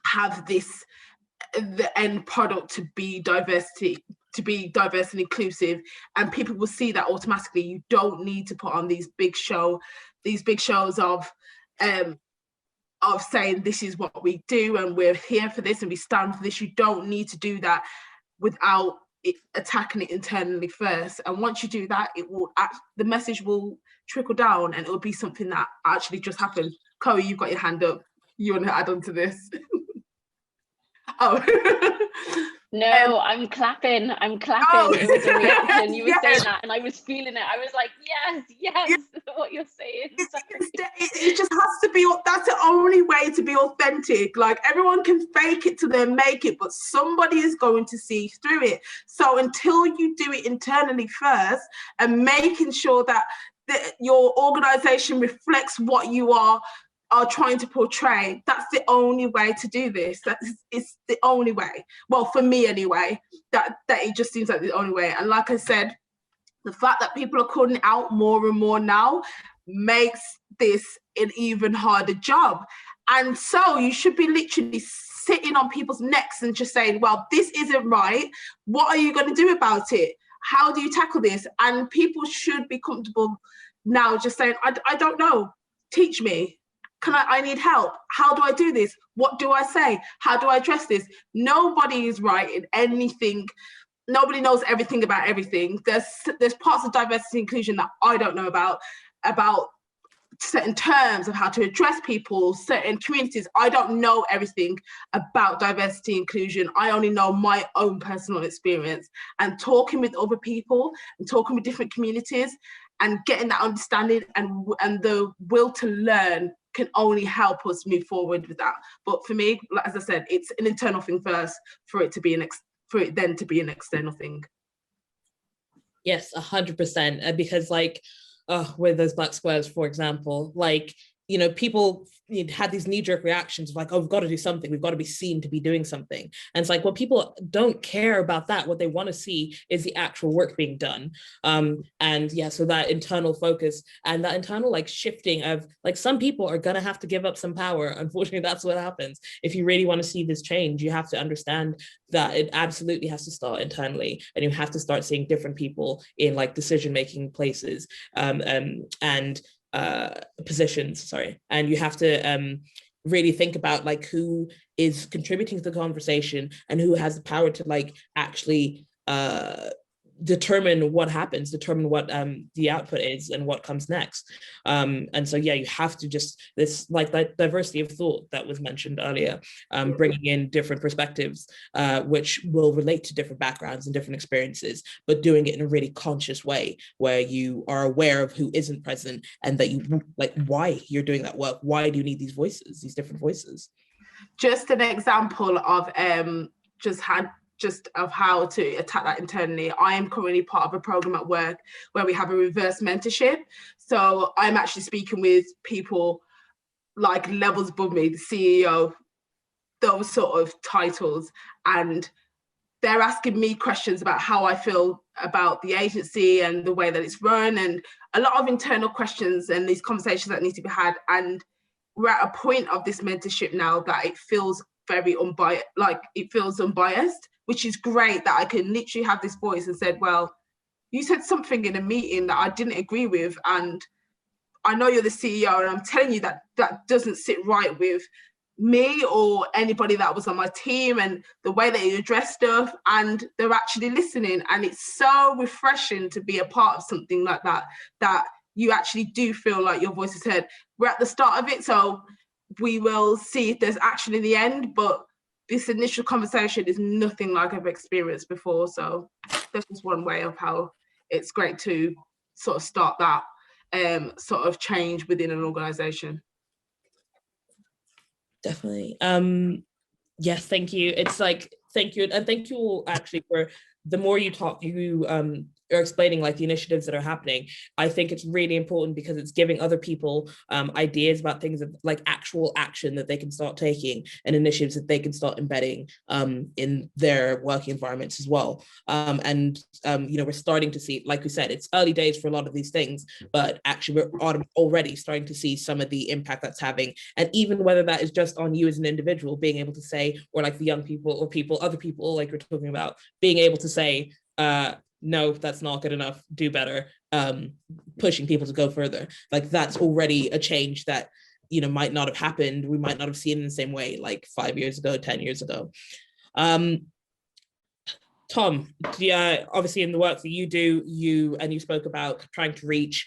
have this, the end product to be diversity, to be diverse and inclusive, and people will see that automatically. You don't need to put on these big shows of saying this is what we do and we're here for this and we stand for this. You don't need to do that without attacking it internally first. And once you do that, the message will trickle down, and it will be something that actually just happened. Chloe, you've got your hand up. You want to add on to this? Oh. No, I'm clapping. Oh. It was a reaction. You were Yes. saying that, and I was feeling it. I was like, yes, what you're saying. It just has to be, that's the only way to be authentic. Like, everyone can fake it till they make it, but somebody is going to see through it. So until you do it internally first, and making sure that your organization reflects what you are trying to portray, that's the only way to do this. It's the only way. Well, for me anyway, that it just seems like the only way. And like I said, the fact that people are calling out more and more now makes this an even harder job. And so you should be literally sitting on people's necks and just saying, well, this isn't right. What are you going to do about it? How do you tackle this? And people should be comfortable now just saying, I don't know, teach me. I need help. How do I do this? What do I say? How do I address this? Nobody is right in anything. Nobody knows everything about everything. There's parts of diversity and inclusion that I don't know about certain terms of how to address people, certain communities. I don't know everything about diversity inclusion. I only know my own personal experience, and talking with other people and talking with different communities and getting that understanding and the will to learn can only help us move forward with that. But for me, as I said, it's an internal thing first for it to be then to be an external thing. Yes, 100%. Because like, with those black squares, for example, like, you know, people had these knee-jerk reactions of like, oh, we've got to do something. We've got to be seen to be doing something. And it's like, well, people don't care about that. What they want to see is the actual work being done. And yeah, so that internal focus and that internal like shifting of like, some people are going to have to give up some power. Unfortunately, that's what happens. If you really want to see this change, you have to understand that it absolutely has to start internally, and you have to start seeing different people in like decision-making places and positions, sorry. And you have to really think about like who is contributing to the conversation and who has the power to like actually determine what happens, determine what the output is and what comes next. And so, yeah, you have to just, this like that diversity of thought that was mentioned earlier, bringing in different perspectives, which will relate to different backgrounds and different experiences, but doing it in a really conscious way where you are aware of who isn't present and that you like why you're doing that work. Why do you need these voices, these different voices? Just an example of of how to attack that internally. I am currently part of a program at work where we have a reverse mentorship. So I'm actually speaking with people like levels above me, the CEO, those sort of titles, and they're asking me questions about how I feel about the agency and the way that it's run, and a lot of internal questions and these conversations that need to be had. And we're at a point of this mentorship now that it feels very unbiased, like it feels unbiased, which is great that I can literally have this voice and said, well, you said something in a meeting that I didn't agree with, and I know you're the CEO, and I'm telling you that that doesn't sit right with me or anybody that was on my team, and the way that you address stuff, and they're actually listening. And it's so refreshing to be a part of something like that, that you actually do feel like your voice is heard. We're at the start of it, so we will see if there's action in the end, but this initial conversation is nothing like I've experienced before. So that's just one way of how it's great to sort of start that sort of change within an organization. Definitely. Yes, thank you. It's like, thank you. And thank you all actually for the more you talk, you are explaining like the initiatives that are happening. I think it's really important because it's giving other people ideas about things of like actual action that they can start taking and initiatives that they can start embedding in their working environments as well. And you know, we're starting to see, like we said, it's early days for a lot of these things, but actually we're already starting to see some of the impact that's having. And even whether that is just on you as an individual, being able to say, or like the young people or people, other people like we're talking about, being able to say, no, that's not good enough, do better, pushing people to go further. Like that's already a change that, you know, might not have happened. We might not have seen in the same way like 5 years ago, 10 years ago. Tom, obviously in the work that you do, you spoke about trying to reach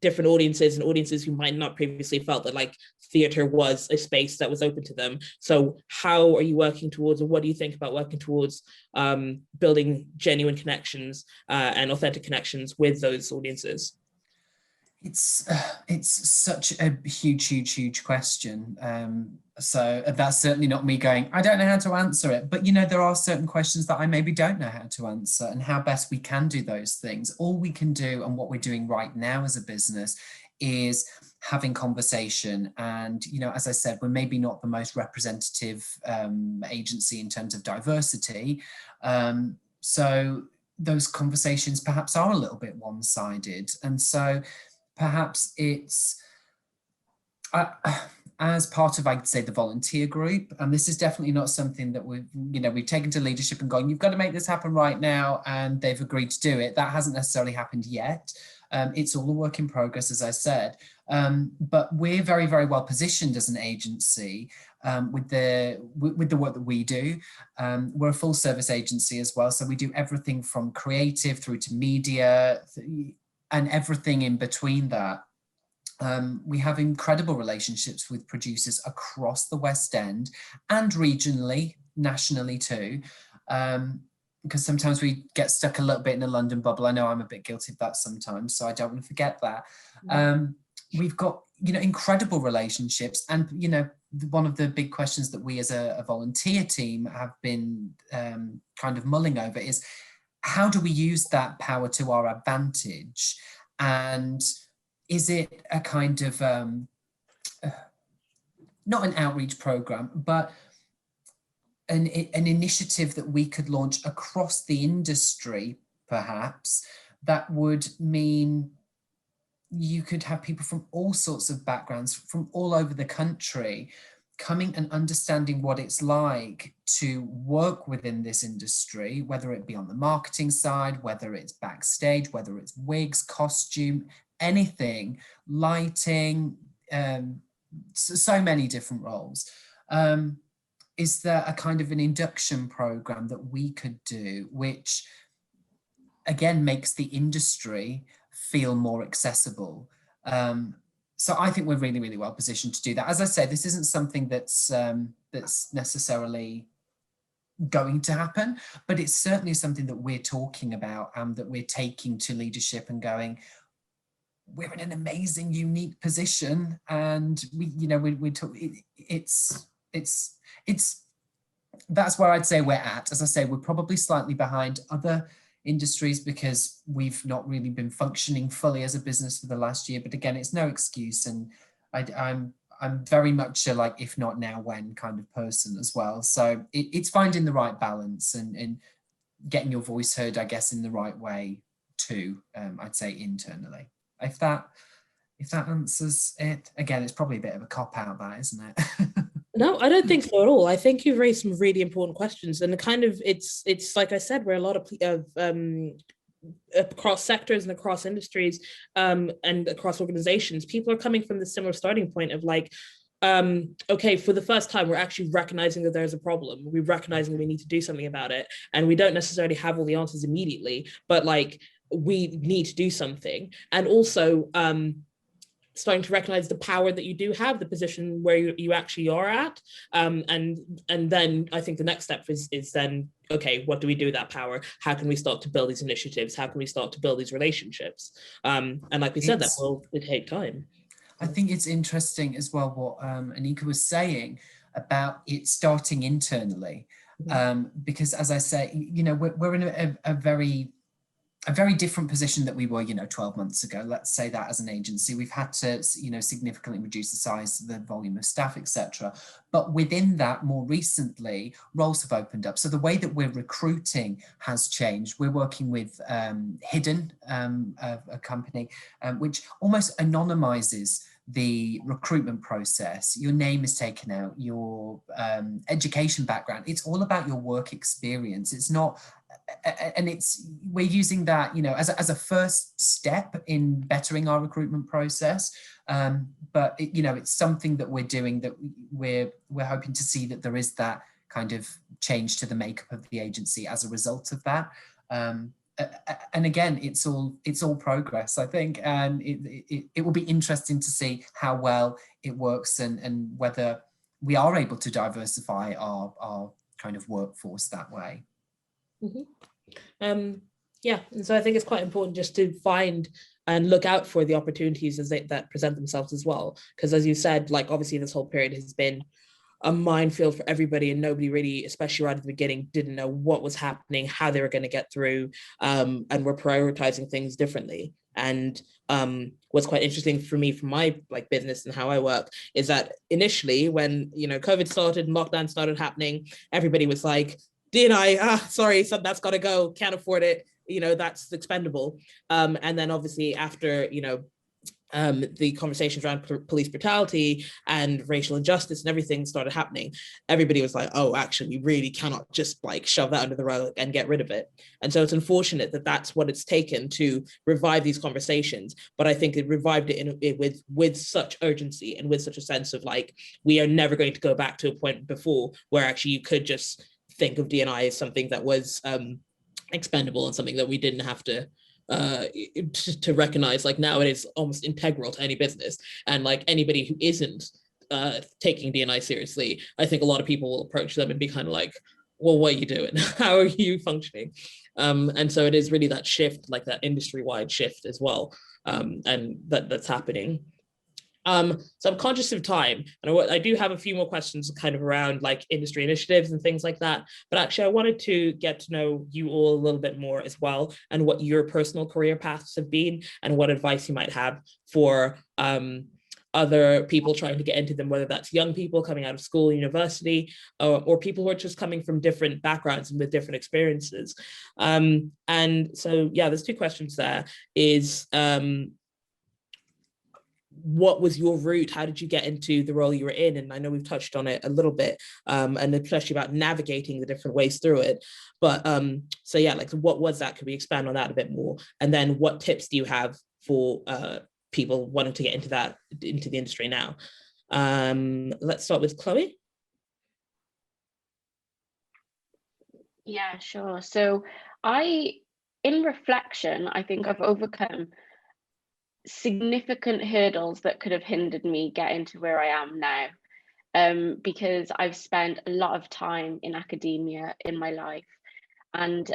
different audiences and audiences who might not previously felt that like theatre was a space that was open to them. So how are you working towards, or what do you think about working towards building genuine connections and authentic connections with those audiences? It's such a huge question. So that's certainly not me going, I don't know how to answer it. But, you know, there are certain questions that I maybe don't know how to answer, and how best we can do those things. All we can do, and what we're doing right now as a business, is having conversation. And, you know, as I said, we're maybe not the most representative agency in terms of diversity. So those conversations perhaps are a little bit one-sided. And so perhaps it's as part of, I'd say, the volunteer group, and this is definitely not something that we've taken to leadership and gone, you've got to make this happen right now, and they've agreed to do it. That hasn't necessarily happened yet. It's all a work in progress, as I said, but we're very, very well positioned as an agency with the work that we do. We're a full service agency as well, so we do everything from creative through to media and everything in between that. We have incredible relationships with producers across the West End and regionally, nationally too, because sometimes we get stuck a little bit in a London bubble. I know I'm a bit guilty of that sometimes, so I don't want to forget that. We've got, incredible relationships, and, one of the big questions that we as a volunteer team have been kind of mulling over is, how do we use that power to our advantage? And is it a kind of, not an outreach program, but an initiative that we could launch across the industry, perhaps, that would mean you could have people from all sorts of backgrounds, from all over the country, coming and understanding what it's like to work within this industry, whether it be on the marketing side, whether it's backstage, whether it's wigs, costume, anything, lighting, so many different roles. Is there a kind of an induction program that we could do, which again makes the industry feel more accessible? So I think we're really, really well positioned to do that. As I say, this isn't something that's necessarily going to happen, but it's certainly something that we're talking about and that we're taking to leadership and going, we're in an amazing, unique position, and it's that's where I'd say we're at. As I say, we're probably slightly behind other industries because we've not really been functioning fully as a business for the last year. But again, it's no excuse, and I'm very much a like if not now when kind of person as well. So it's finding the right balance and getting your voice heard, I guess, in the right way too. I'd say internally. If that answers it. Again, it's probably a bit of a cop-out, that, isn't it? No, I don't think so at all. I think you've raised some really important questions, and it's like I said, where a lot of across sectors and across industries and across organizations, people are coming from the similar starting point of like, okay, for the first time, we're actually recognizing that there's a problem. We're recognizing we need to do something about it, and we don't necessarily have all the answers immediately, but like we need to do something. And also starting to recognize the power that you do have, the position where you actually are at. And then I think the next step is then, okay, what do we do with that power? How can we start to build these initiatives? How can we start to build these relationships? And like we said, that will take time. I think it's interesting as well what Anneka was saying about it starting internally. Because as I say, we're in a very different position that we were, 12 months ago. Let's say that as an agency, we've had to, significantly reduce the size, the volume of staff, etc. But within that, more recently, roles have opened up. So the way that we're recruiting has changed. We're working with Hidden, a company, which almost anonymizes the recruitment process. Your name is taken out, your education background. It's all about your work experience. It's not, and we're using that, as a first step in bettering our recruitment process. But it's something that we're doing, that we're hoping to see that there is that kind of change to the makeup of the agency as a result of that. And again, it's all progress, I think, and it will be interesting to see how well it works and whether we are able to diversify our kind of workforce that way. Yeah, and so I think it's quite important just to find and look out for the opportunities that present themselves as well, because as you said, like obviously this whole period has been a minefield for everybody, and nobody really, especially right at the beginning, didn't know what was happening, how they were going to get through, and we're prioritizing things differently. And what's quite interesting for me from my business and how I work is that initially when COVID started and lockdown started happening, everybody was like, D&I, sorry, so that's got to go, can't afford it, that's expendable. And then obviously after the conversations around police brutality and racial injustice and everything started happening, everybody was like, oh, actually, we really cannot just shove that under the rug and get rid of it. And so it's unfortunate that that's what it's taken to revive these conversations. But I think it revived it with such urgency and with such a sense of we are never going to go back to a point before where actually you could just think of D&I as something that was expendable and something that we didn't have to to recognize like now it is almost integral to any business, and like anybody who isn't taking D&I seriously, I think a lot of people will approach them and be kind of like, well, what are you doing? How are you functioning? And so it is really that shift, like that industry-wide shift as well, and that's happening. So I'm conscious of time, and I do have a few more questions kind of around like industry initiatives and things like that. But actually, I wanted to get to know you all a little bit more as well, and what your personal career paths have been, and what advice you might have for other people trying to get into them, whether that's young people coming out of school, university, or people who are just coming from different backgrounds and with different experiences. And so, yeah, there's two questions there. Is what was your route? How did you get into the role you were in? And I know we've touched on it a little bit, and especially about navigating the different ways through it. But so yeah, like what was that? Could we expand on that a bit more? And then what tips do you have for people wanting to get into the industry now? Let's start with Chloe. Yeah, sure. So in reflection, I think I've overcome significant hurdles that could have hindered me getting to where I am now, because I've spent a lot of time in academia in my life. And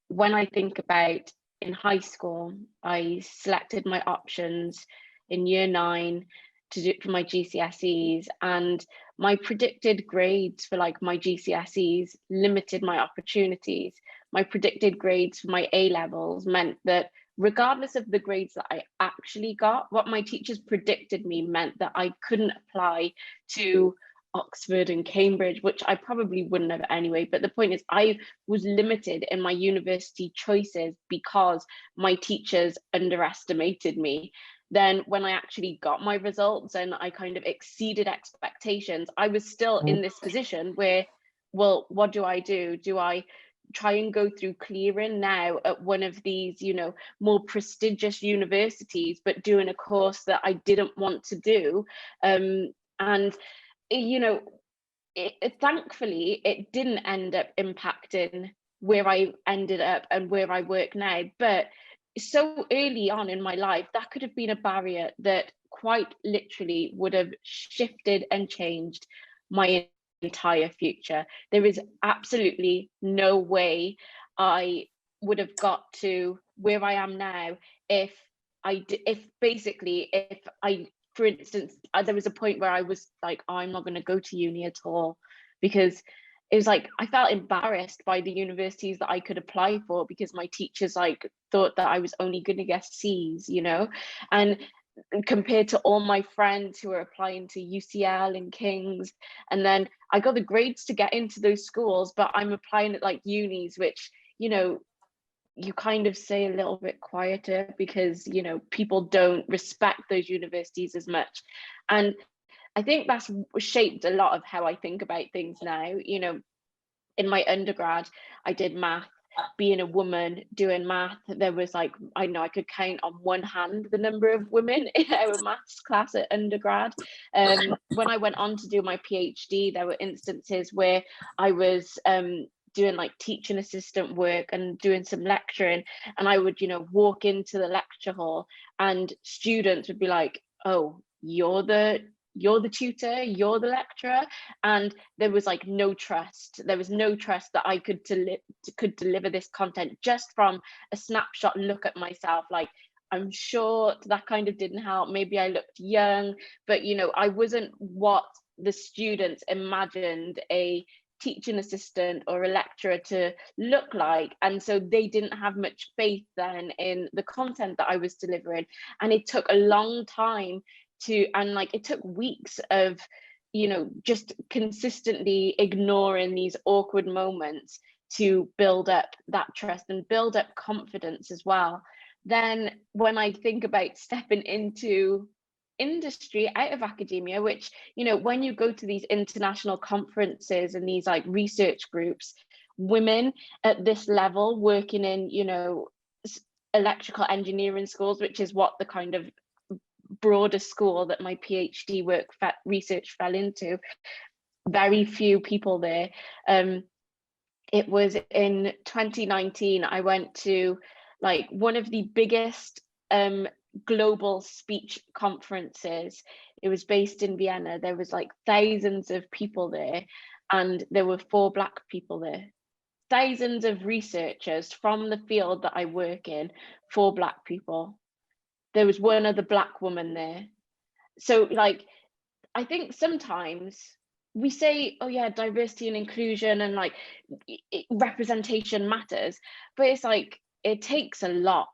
when I think about in high school, I selected my options in year 9 to do for my GCSEs, and my predicted grades for like my GCSEs limited my opportunities. My predicted grades for my A levels meant that regardless of the grades that I actually got, what my teachers predicted me meant that I couldn't apply to Oxford and Cambridge, which I probably wouldn't have anyway. But the point is, I was limited in my university choices because my teachers underestimated me. Then when I actually got my results and I kind of exceeded expectations, I was still in this position where, well, what do? Do I try and go through clearing now at one of these, you know, more prestigious universities, but doing a course that I didn't want to do? And you know, thankfully, it didn't end up impacting where I ended up and where I work now. But so early on in my life, that could have been a barrier that quite literally would have shifted and changed my entire future. There is absolutely no way I would have got to where I am now if for instance, there was a point where I was like, oh, I'm not going to go to uni at all, because it was like I felt embarrassed by the universities that I could apply for, because my teachers like thought that I was only going to get C's, you know, and compared to all my friends who were applying to UCL and King's, and then I got the grades to get into those schools, but I'm applying at like unis, which, you know, you kind of say a little bit quieter because, you know, people don't respect those universities as much. And I think that's shaped a lot of how I think about things now. You know, in my undergrad, I did math. Being a woman doing math, there was like, I know I could count on one hand the number of women in our maths class at undergrad. When I went on to do my PhD, there were instances where I was doing like teaching assistant work and doing some lecturing, and I would, you know, walk into the lecture hall and students would be like, oh, you're the tutor, you're the lecturer. And there was like no trust. There was no trust that I could deliver this content just from a snapshot look at myself. Like, I'm sure that kind of didn't help. Maybe I looked young, but, you know, I wasn't what the students imagined a teaching assistant or a lecturer to look like. And so they didn't have much faith then in the content that I was delivering. And it took a long time it took weeks of, you know, just consistently ignoring these awkward moments to build up that trust and build up confidence as well. Then when I think about stepping into industry out of academia, which, you know, when you go to these international conferences and these like research groups, women at this level working in, you know, electrical engineering schools, which is what the kind of broader school that my PhD research fell into, very few people there. It was in 2019, I went to like one of the biggest global speech conferences. It was based in Vienna. There was like thousands of people there, and there were 4 Black people there. Thousands of researchers from the field that I work in, 4 Black people. There was 1 other Black woman there. So like, I think sometimes we say, oh yeah, diversity and inclusion and like representation matters, but it's like, it takes a lot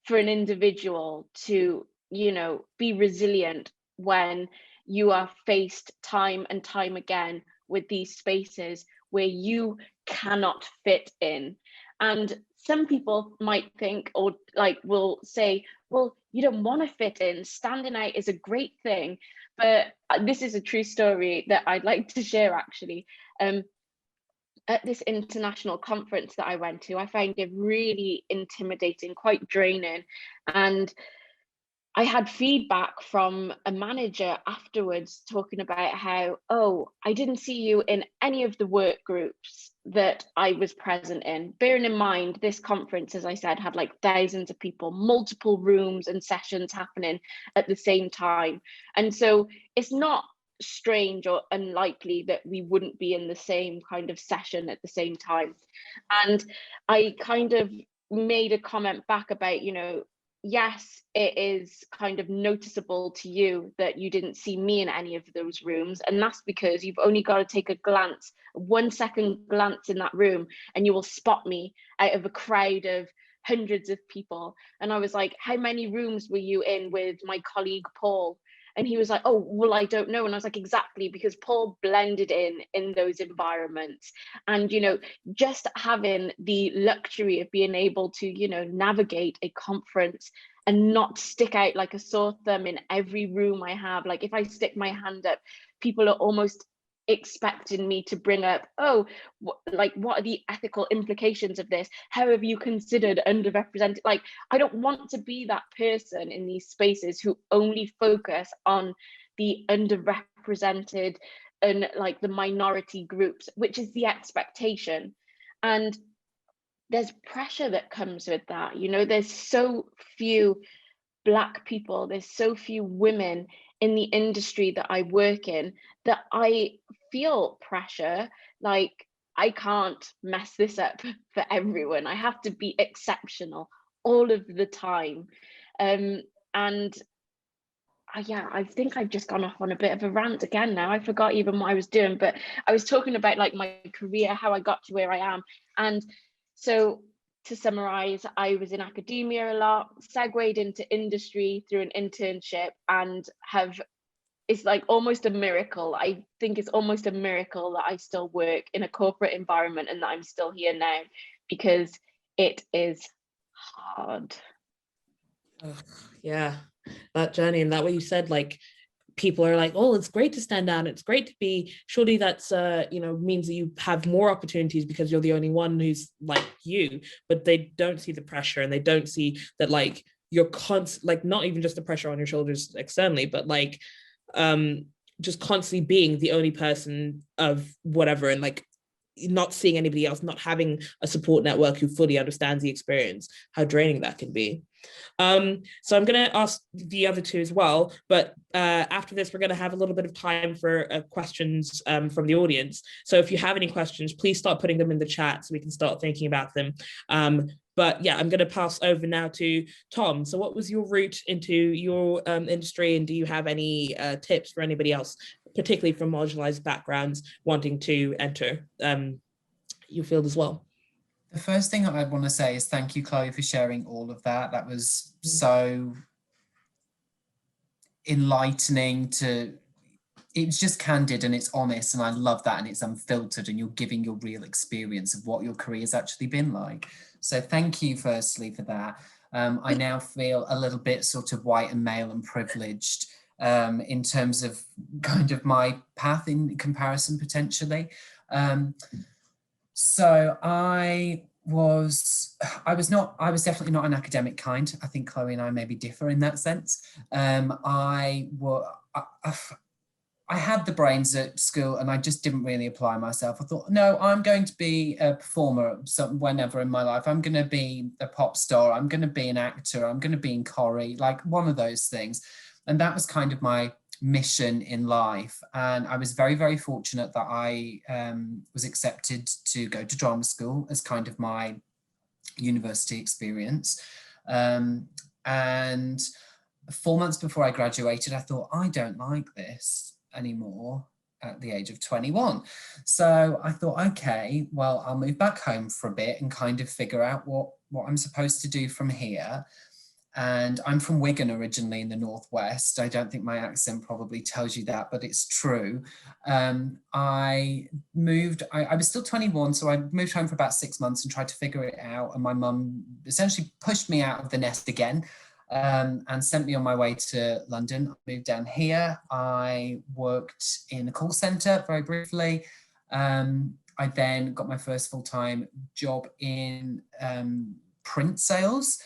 for an individual to, you know, be resilient when you are faced time and time again with these spaces where you cannot fit in. And some people might think, or like will say, well, you don't want to fit in. Standing out is a great thing. But this is a true story that I'd like to share, actually. At this international conference that I went to, I found it really intimidating, quite draining. And I had feedback from a manager afterwards talking about how, oh, I didn't see you in any of the work groups that I was present in. Bearing in mind, this conference, as I said, had like thousands of people, multiple rooms and sessions happening at the same time. And so it's not strange or unlikely that we wouldn't be in the same kind of session at the same time. And I kind of made a comment back about, you know, yes, it is kind of noticeable to you that you didn't see me in any of those rooms. And that's because you've only got to take a glance, a 1-second glance in that room, and you will spot me out of a crowd of hundreds of people. And I was like, how many rooms were you in with my colleague, Paul? And he was like, oh, well, I don't know. And I was like, exactly, because Paul blended in those environments. And, you know, just having the luxury of being able to, you know, navigate a conference and not stick out like a sore thumb in every room I have. Like if I stick my hand up, people are almost expecting me to bring up, oh, like what are the ethical implications of this? How have you considered underrepresented? Like, I don't want to be that person in these spaces who only focus on the underrepresented and like the minority groups, which is the expectation. And there's pressure that comes with that. You know, there's so few Black people, there's so few women in the industry that I work in that I feel pressure. Like, I can't mess this up for everyone. I have to be exceptional all of the time. And yeah, I think I've just gone off on a bit of a rant again now. I forgot even what I was doing, but I was talking about like my career, how I got to where I am. And so to summarize, I was in academia a lot, segued into industry through an internship, and it's like almost a miracle. I think it's almost a miracle that I still work in a corporate environment and that I'm still here now, because it is hard. Yeah, that journey and that way you said, like, people are like, oh, it's great to stand out, it's great to be, surely that's you know, means that you have more opportunities because you're the only one who's like you. But they don't see the pressure, and they don't see that like you're like not even just the pressure on your shoulders externally, but like just constantly being the only person of whatever, and like not seeing anybody else, not having a support network who fully understands the experience, how draining that can be. So I'm going to ask the other two as well, but after this, we're going to have a little bit of time for questions from the audience. So if you have any questions, please start putting them in the chat so we can start thinking about them. But yeah, I'm going to pass over now to Tom. So what was your route into your industry, and do you have any tips for anybody else, particularly from marginalized backgrounds, wanting to enter your field as well? The first thing I want to say is thank you, Chloe, for sharing all of that. That was so enlightening. It's just candid and it's honest, and I love that, and it's unfiltered, and you're giving your real experience of what your career has actually been like. So thank you firstly for that. I now feel a little bit sort of white and male and privileged in terms of kind of my path in comparison potentially. So I was definitely not an academic kind. I think Chloe and I maybe differ in that sense. I I had the brains at school and I just didn't really apply myself. I thought, no, I'm going to be a performer whenever in my life. I'm going to be a pop star. I'm going to be an actor. I'm going to be in Corrie, like one of those things. And that was kind of my mission in life. And I was very, very fortunate that I was accepted to go to drama school as kind of my university experience. And 4 months before I graduated, I thought, I don't like this anymore at the age of 21. So I thought, okay, well, I'll move back home for a bit and kind of figure out what I'm supposed to do from here. And I'm from Wigan originally in the Northwest. I don't think my accent probably tells you that, but it's true. I was still 21, so I moved home for about 6 months and tried to figure it out. And my mum essentially pushed me out of the nest again. And sent me on my way to London. I moved down here. I worked in a call centre very briefly. I then got my first full-time job in print sales,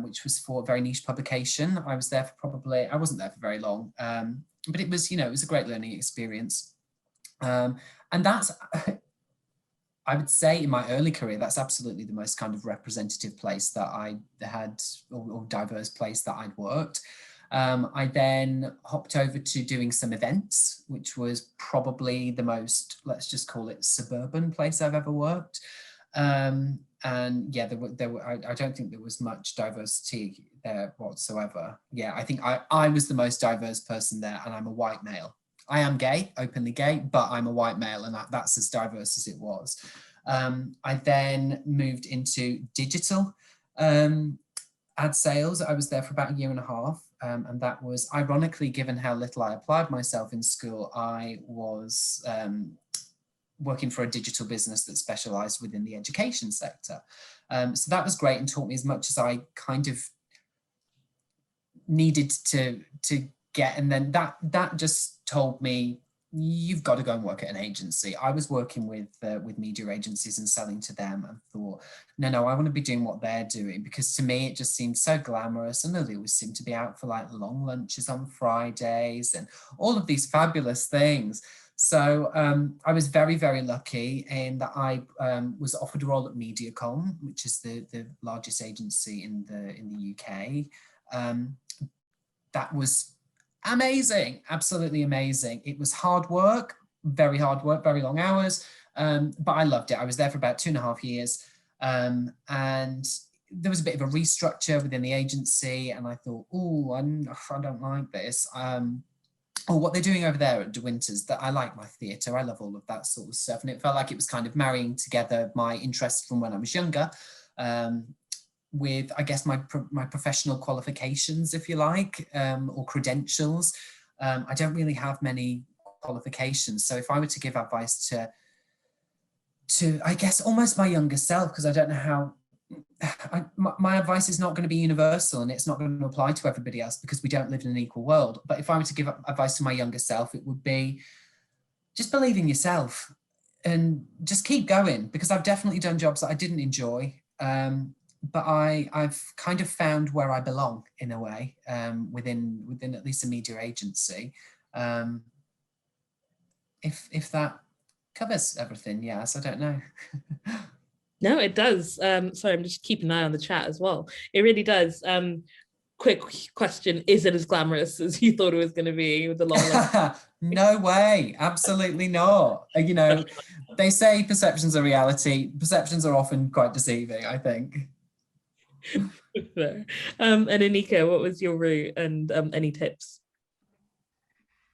which was for a very niche publication. I was there for I wasn't there for very long, but it was, it was a great learning experience. And that's, I would say in my early career, that's absolutely the most kind of representative place that I had, or diverse place that I'd worked. I then hopped over to doing some events, which was probably the most, let's just call it, suburban place I've ever worked. And yeah, I don't think there was much diversity there whatsoever. Yeah, I think I was the most diverse person there, and I'm a white male. I am gay, openly gay, but I'm a white male, and that's as diverse as it was. I then moved into digital ad sales. I was there for about a year and a half, and that was, ironically, given how little I applied myself in school, I was working for a digital business that specialised within the education sector. So that was great and taught me as much as I kind of needed to get, and then that just told me, you've got to go and work at an agency. I was working with media agencies and selling to them, and thought, no, I want to be doing what they're doing, because to me it just seemed so glamorous, and they always seemed to be out for like long lunches on Fridays and all of these fabulous things. So I was very, very lucky in that I was offered a role at Mediacom, which is the largest agency in the UK. That was amazing, absolutely amazing. It was hard work, very long hours, but I loved it. I was there for about 2.5 years, and there was a bit of a restructure within the agency, and I thought, oh, I don't like this. What they're doing over there at De Winters, that I like my theatre, I love all of that sort of stuff, and it felt like it was kind of marrying together my interests from when I was younger, with, I guess, my professional qualifications, if you like, or credentials. I don't really have many qualifications, so if I were to give advice to I guess almost my younger self, because I don't know how, my advice is not going to be universal, and it's not going to apply to everybody else, because we don't live in an equal world. But if I were to give advice to my younger self, it would be just believe in yourself and just keep going, because I've definitely done jobs that I didn't enjoy. But I've kind of found where I belong in a way, within at least a media agency. If that covers everything, yes, I don't know. No, it does. Sorry, I'm just keeping an eye on the chat as well. It really does. Quick question, is it as glamorous as you thought it was going to be with the long No way, absolutely not. They say perceptions are reality. Perceptions are often quite deceiving, I think. And Anneka, what was your route, and any tips?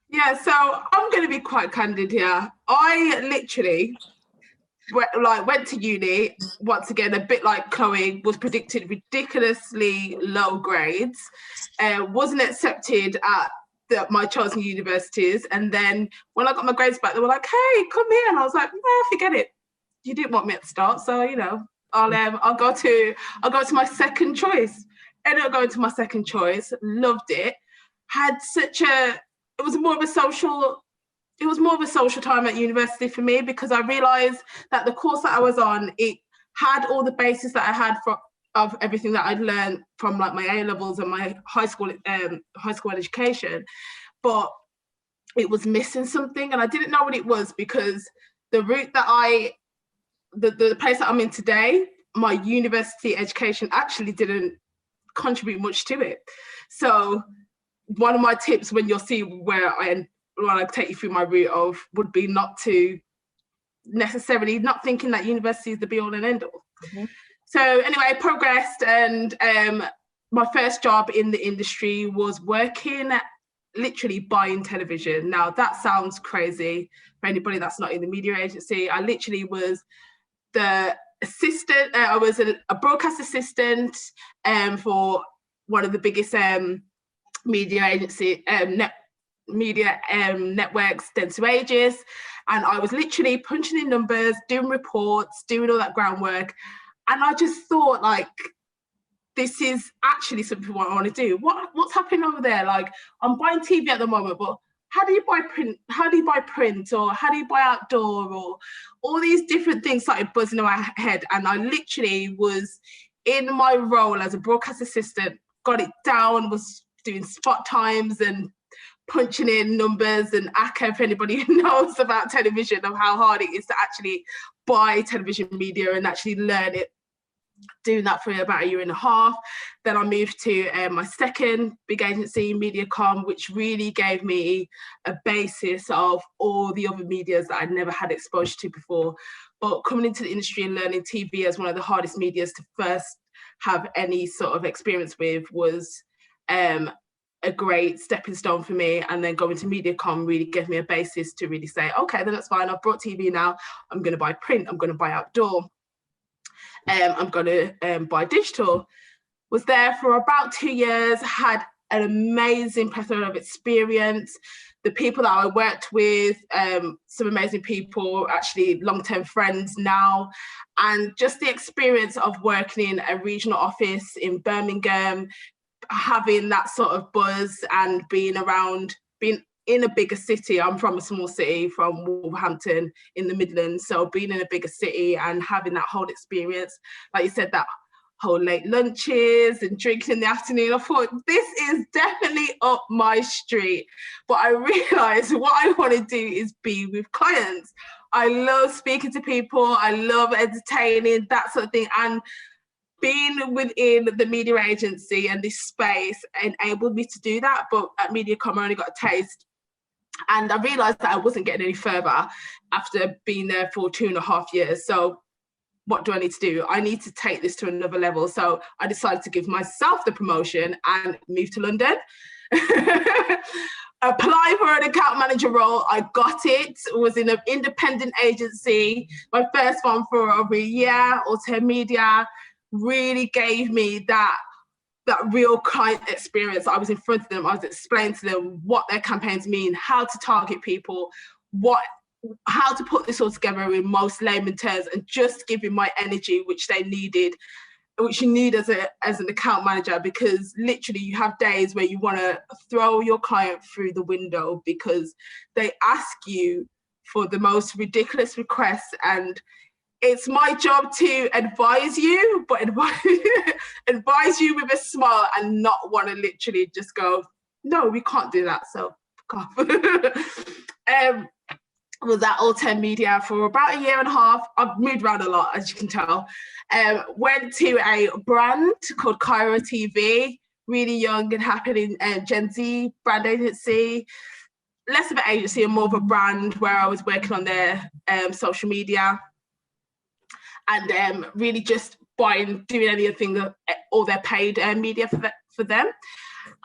Yeah, so I'm going to be quite candid here. I literally went to uni, once again, a bit like Chloe, was predicted ridiculously low grades, wasn't accepted at my chosen universities. And then when I got my grades back, they were like, hey, come here. And I was like, forget it. You didn't want me at the start, so I'll go to my second choice. Ended up going to my second choice, loved it. It was more of a social time at university for me, because I realised that the course that I was on, it had all the basis that I had of everything that I'd learned from like my A levels and my high school education, but it was missing something, and I didn't know what it was, because the route that the place that I'm in today, my university education actually didn't contribute much to it. So one of my tips, when you'll see when I take you through my route of, would be not to necessarily, not thinking that university is the be all and end all. Mm-hmm. So anyway, I progressed, and my first job in the industry was working literally buying television. Now that sounds crazy for anybody that's not in the media agency. I literally was the assistant. I was a broadcast assistant for one of the biggest media agency networks, Dense Wages, and I was literally punching in numbers, doing reports, doing all that groundwork. And I just thought, like, this is actually something what I want to do. What's happening over there? Like, I'm buying TV at the moment, but how do you buy print? How do you buy print? Or how do you buy outdoor? Or all these different things started buzzing in my head. And I literally was in my role as a broadcast assistant, got it down, was doing spot times and punching in numbers and ACCA, if anybody knows about television, of how hard it is to actually buy television media and actually learn it. Doing that for about a year and a half. Then I moved to my second big agency, MediaCom, which really gave me a basis of all the other medias that I'd never had exposure to before. But coming into the industry and learning TV as one of the hardest medias to first have any sort of experience with was a great stepping stone for me. And then going to MediaCom really gave me a basis to really say, okay, then that's fine. I've brought TV now. I'm going to buy print. I'm going to buy outdoor. I'm going to buy digital. Was there for about 2 years, had an amazing plethora of experience. The people that I worked with, some amazing people, actually long-term friends now. And just the experience of working in a regional office in Birmingham, having that sort of buzz and being in a bigger city. I'm from a small city, from Wolverhampton in the Midlands. So being in a bigger city and having that whole experience, like you said, that whole late lunches and drinking in the afternoon, I thought, this is definitely up my street. But I realized what I want to do is be with clients. I love speaking to people. I love entertaining, that sort of thing. And being within the media agency and this space enabled me to do that. But at MediaCom, I only got a taste. And I realised that I wasn't getting any further after being there for 2.5 years. So what do I need to do? I need to take this to another level. So I decided to give myself the promotion and move to London. Apply for an account manager role. I got it. Was in an independent agency. My first one for over a year. Auto Media really gave me that real client experience. I was in front of them. I was explaining to them what their campaigns mean, how to target people, how to put this all together in most layman terms, and just giving my energy, which they needed, which you need as an account manager, because literally you have days where you want to throw your client through the window because they ask you for the most ridiculous requests, and it's my job to advise you, but advise you with a smile and not want to literally just go, no, we can't do that. So fuck off. Was at Auto Media for about a year and a half. I've moved around a lot, as you can tell. Went to a brand called Cairo TV, really young and happening Gen Z brand agency. Less of an agency and more of a brand, where I was working on their social media. And really just doing anything, all their paid media for them,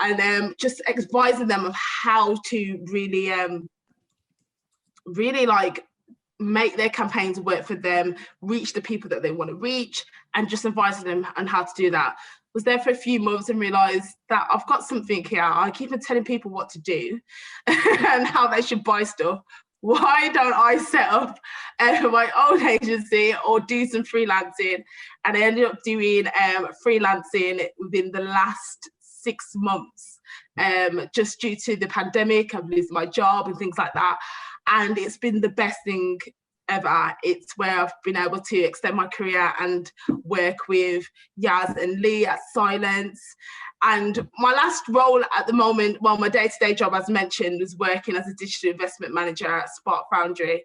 and just advising them of how to really like make their campaigns work for them, reach the people that they want to reach, and just advising them on how to do that. Was there for a few months and realised that I've got something here. I keep on telling people what to do and how they should buy stuff. Why don't I set up my own agency or do some freelancing? And I ended up doing freelancing within the last 6 months, just due to the pandemic. I've lost my job and things like that. And it's been the best thing ever. It's where I've been able to extend my career and work with Yaz and Lee at Silence. And my last role at the moment, well, my day-to-day job, as mentioned, was working as a digital investment manager at Spark Foundry.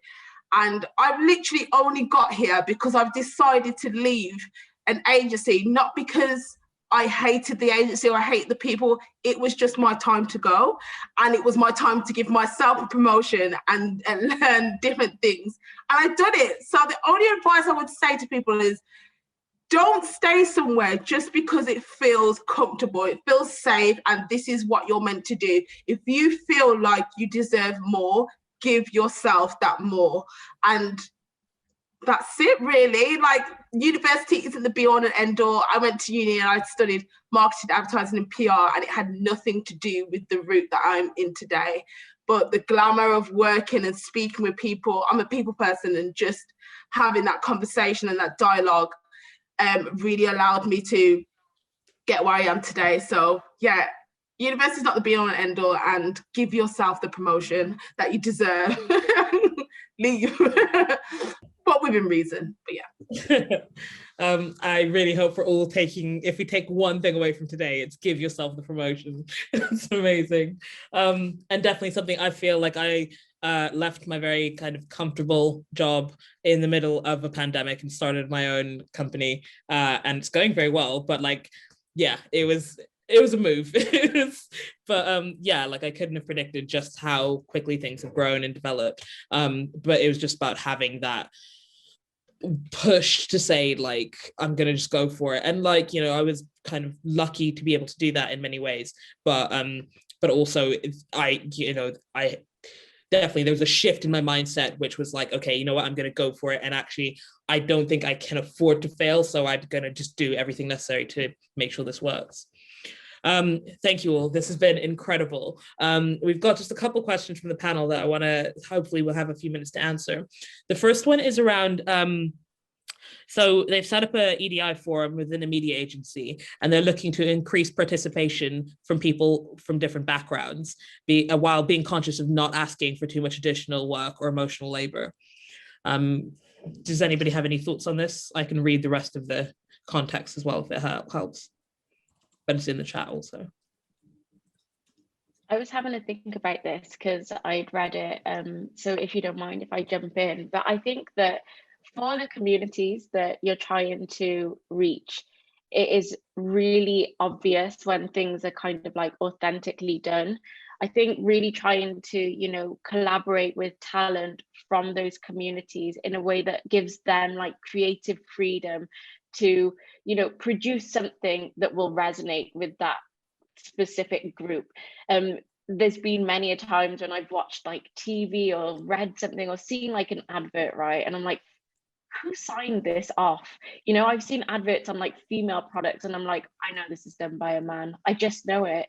And I've literally only got here because I've decided to leave an agency, not because I hated the agency or I hate the people. It was just my time to go. And it was my time to give myself a promotion and learn different things. And I've done it. So the only advice I would say to people is, don't stay somewhere just because it feels comfortable, it feels safe, and this is what you're meant to do. If you feel like you deserve more, give yourself that more. And that's it, really. Like, university isn't the be all and end all. I went to uni and I studied marketing, advertising and PR, and it had nothing to do with the route that I'm in today. But the glamour of working and speaking with people, I'm a people person, and just having that conversation and that dialogue really allowed me to get where I am today. So yeah, university is not the be all and end all, and give yourself the promotion that you deserve. Leave. But within reason, but yeah. I really hope we're all if we take one thing away from today, it's give yourself the promotion. It's amazing. And definitely something I feel like I left my very kind of comfortable job in the middle of a pandemic and started my own company, and it's going very well, but like, yeah, it was a move. But yeah, like I couldn't have predicted just how quickly things have grown and developed, but it was just about having that push to say, like, I'm gonna just go for it. And like, you know, I was kind of lucky to be able to do that in many ways, but also I definitely, there was a shift in my mindset, which was like, okay, you know what, I'm going to go for it. And actually, I don't think I can afford to fail. So I'm going to just do everything necessary to make sure this works. Thank you all. This has been incredible. We've got just a couple questions from the panel that I want to, hopefully we'll have a few minutes to answer. The first one is around, so they've set up a EDI forum within a media agency, and they're looking to increase participation from people from different backgrounds, while being conscious of not asking for too much additional work or emotional labor. Does anybody have any thoughts on this? I can read the rest of the context as well if it helps, but it's in the chat also. I was having to think about this because I'd read it, so if you don't mind if I jump in, but I think that for the communities that you're trying to reach, it is really obvious when things are kind of like authentically done. I think really trying to, you know, collaborate with talent from those communities in a way that gives them like creative freedom to, you know, produce something that will resonate with that specific group. There's been many a times when I've watched like TV or read something or seen like an advert, right? And I'm like, who signed this off? You know, I've seen adverts on like female products and I'm like, I know this is done by a man. I just know it.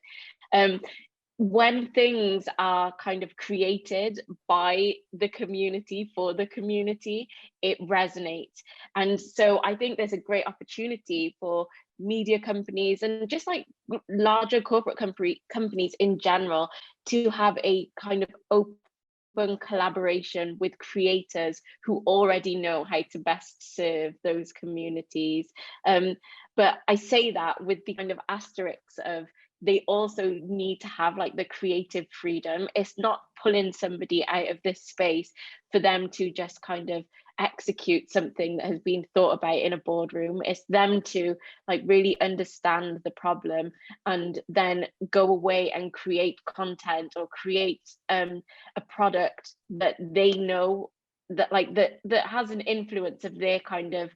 When things are kind of created by the community for the community, it resonates. And so I think there's a great opportunity for media companies and just like larger corporate companies in general to have a kind of open collaboration with creators who already know how to best serve those communities. But I say that with the kind of asterisks of they also need to have like the creative freedom. It's not pulling somebody out of this space for them to just kind of execute something that has been thought about in a boardroom. It's them to like really understand the problem and then go away and create content or create a product that they know that like that has an influence of their kind of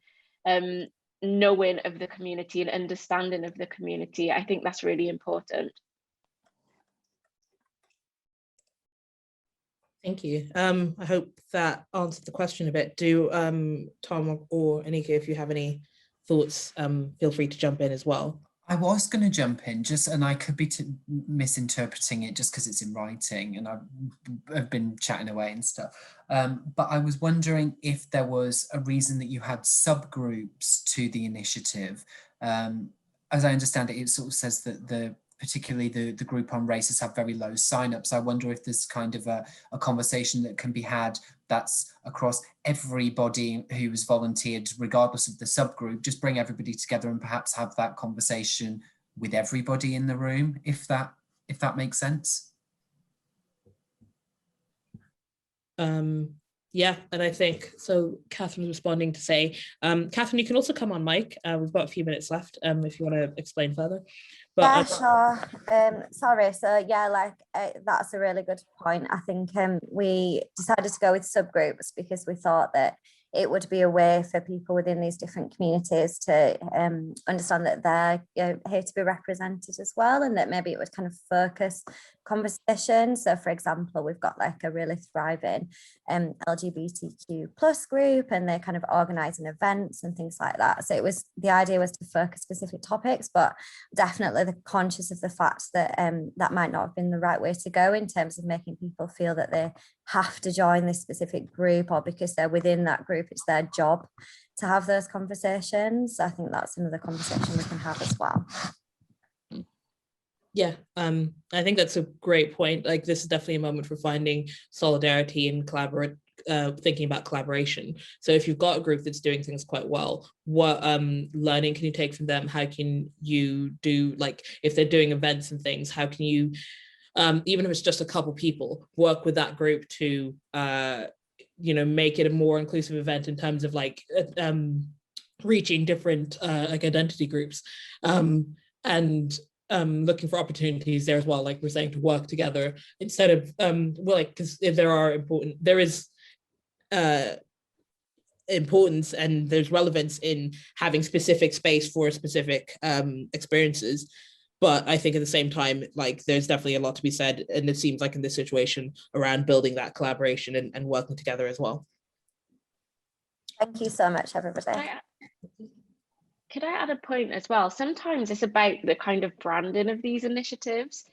knowing of the community and understanding of the community. I think that's really important. Thank you. I hope that answered the question a bit. Do Tom or Anneka, if you have any thoughts, feel free to jump in as well. I was going to jump in, and I could be misinterpreting it just because it's in writing and I've been chatting away and stuff. But I was wondering if there was a reason that you had subgroups to the initiative. As I understand it, it sort of says that the particularly the group on races have very low signups. I wonder if there's kind of a conversation that can be had that's across everybody who's volunteered, regardless of the subgroup. Just bring everybody together and perhaps have that conversation with everybody in the room, if that makes sense. Yeah, and I think so. Catherine's responding to say, Catherine, you can also come on mic. We've got a few minutes left if you want to explain further. But yeah, sure. Sorry. So yeah, like that's a really good point. I think we decided to go with subgroups because we thought that it would be a way for people within these different communities to understand that they're here to be represented as well, and that maybe it would kind of focus conversation. So for example, we've got like a really thriving LGBTQ plus group, and they're kind of organising events and things like that. So the idea was to focus specific topics, but definitely they're conscious of the fact that that might not have been the right way to go in terms of making people feel that they have to join this specific group, or because they're within that group, it's their job to have those conversations. I think that's another conversation we can have as well. Yeah, I think that's a great point. Like, this is definitely a moment for finding solidarity and thinking about collaboration. So if you've got a group that's doing things quite well, what learning can you take from them? How can you do, like, if they're doing events and things, how can you, even if it's just a couple people, work with that group to make it a more inclusive event in terms of like reaching different like identity groups, and looking for opportunities there as well, like we're saying, to work together instead of because if there is importance and there's relevance in having specific space for specific experiences. But I think at the same time, like, there's definitely a lot to be said, and it seems like in this situation, around building that collaboration and working together as well. Thank you so much, everybody. Could I add a point as well? Sometimes it's about the kind of branding of these initiatives.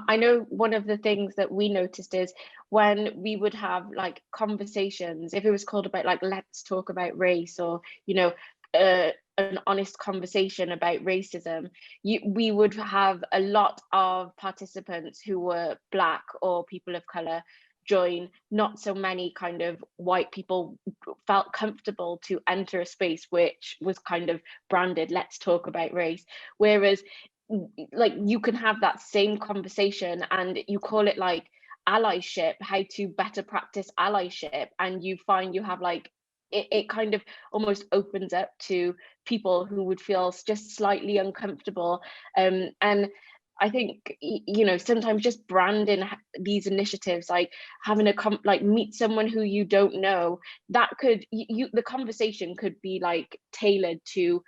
I know one of the things that we noticed is when we would have like conversations, if it was called about like, let's talk about race, or, an honest conversation about racism, we would have a lot of participants who were Black or people of color join. Not so many kind of white people felt comfortable to enter a space which was kind of branded, let's talk about race. Whereas like, you can have that same conversation and you call it like allyship, how to better practice allyship, and you find you have like, it kind of almost opens up to people who would feel just slightly uncomfortable. And I think, sometimes just branding these initiatives, like having like meet someone who you don't know, that could, the conversation could be like tailored to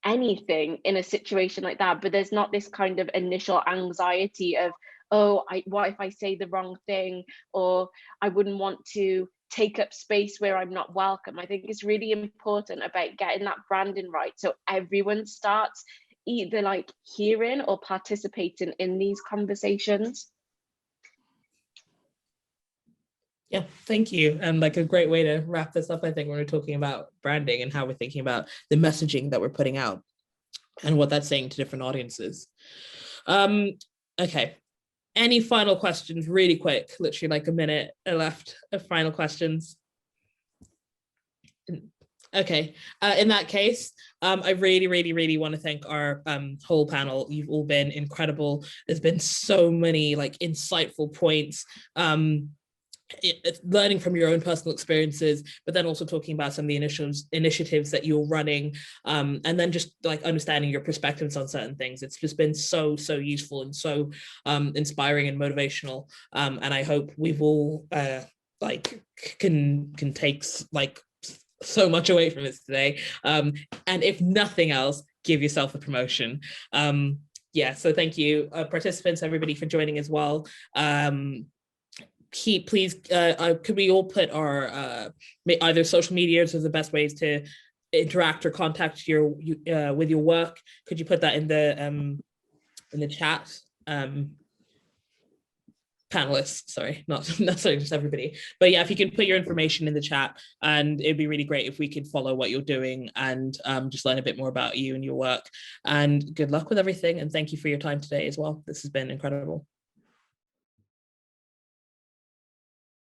anything in a situation like that, but there's not this kind of initial anxiety of, oh, what if I say the wrong thing, or I wouldn't want to take up space where I'm not welcome. I think it's really important about getting that branding right, so everyone starts either like hearing or participating in these conversations. Yeah, thank you. And like, a great way to wrap this up, I think, when we're talking about branding and how we're thinking about the messaging that we're putting out and what that's saying to different audiences. Okay. Any final questions, really quick, literally like a minute left of final questions? Okay, in that case, I really want to thank our whole panel. You've all been incredible. There's been so many like insightful points, learning from your own personal experiences, but then also talking about some of the initiatives that you're running, and then just like understanding your perspectives on certain things. It's just been so useful and so inspiring and motivational, and I hope we've all like can take like so much away from this today, and if nothing else, give yourself a promotion. So thank you, participants, everybody, for joining as well. Please, could we all put our either social medias are the best ways to interact or contact with your work? Could you put that in the chat? panelists, sorry, not necessarily just everybody. But yeah, if you can put your information in the chat, and it'd be really great if we could follow what you're doing and just learn a bit more about you and your work. And good luck with everything. And thank you for your time today as well. This has been incredible.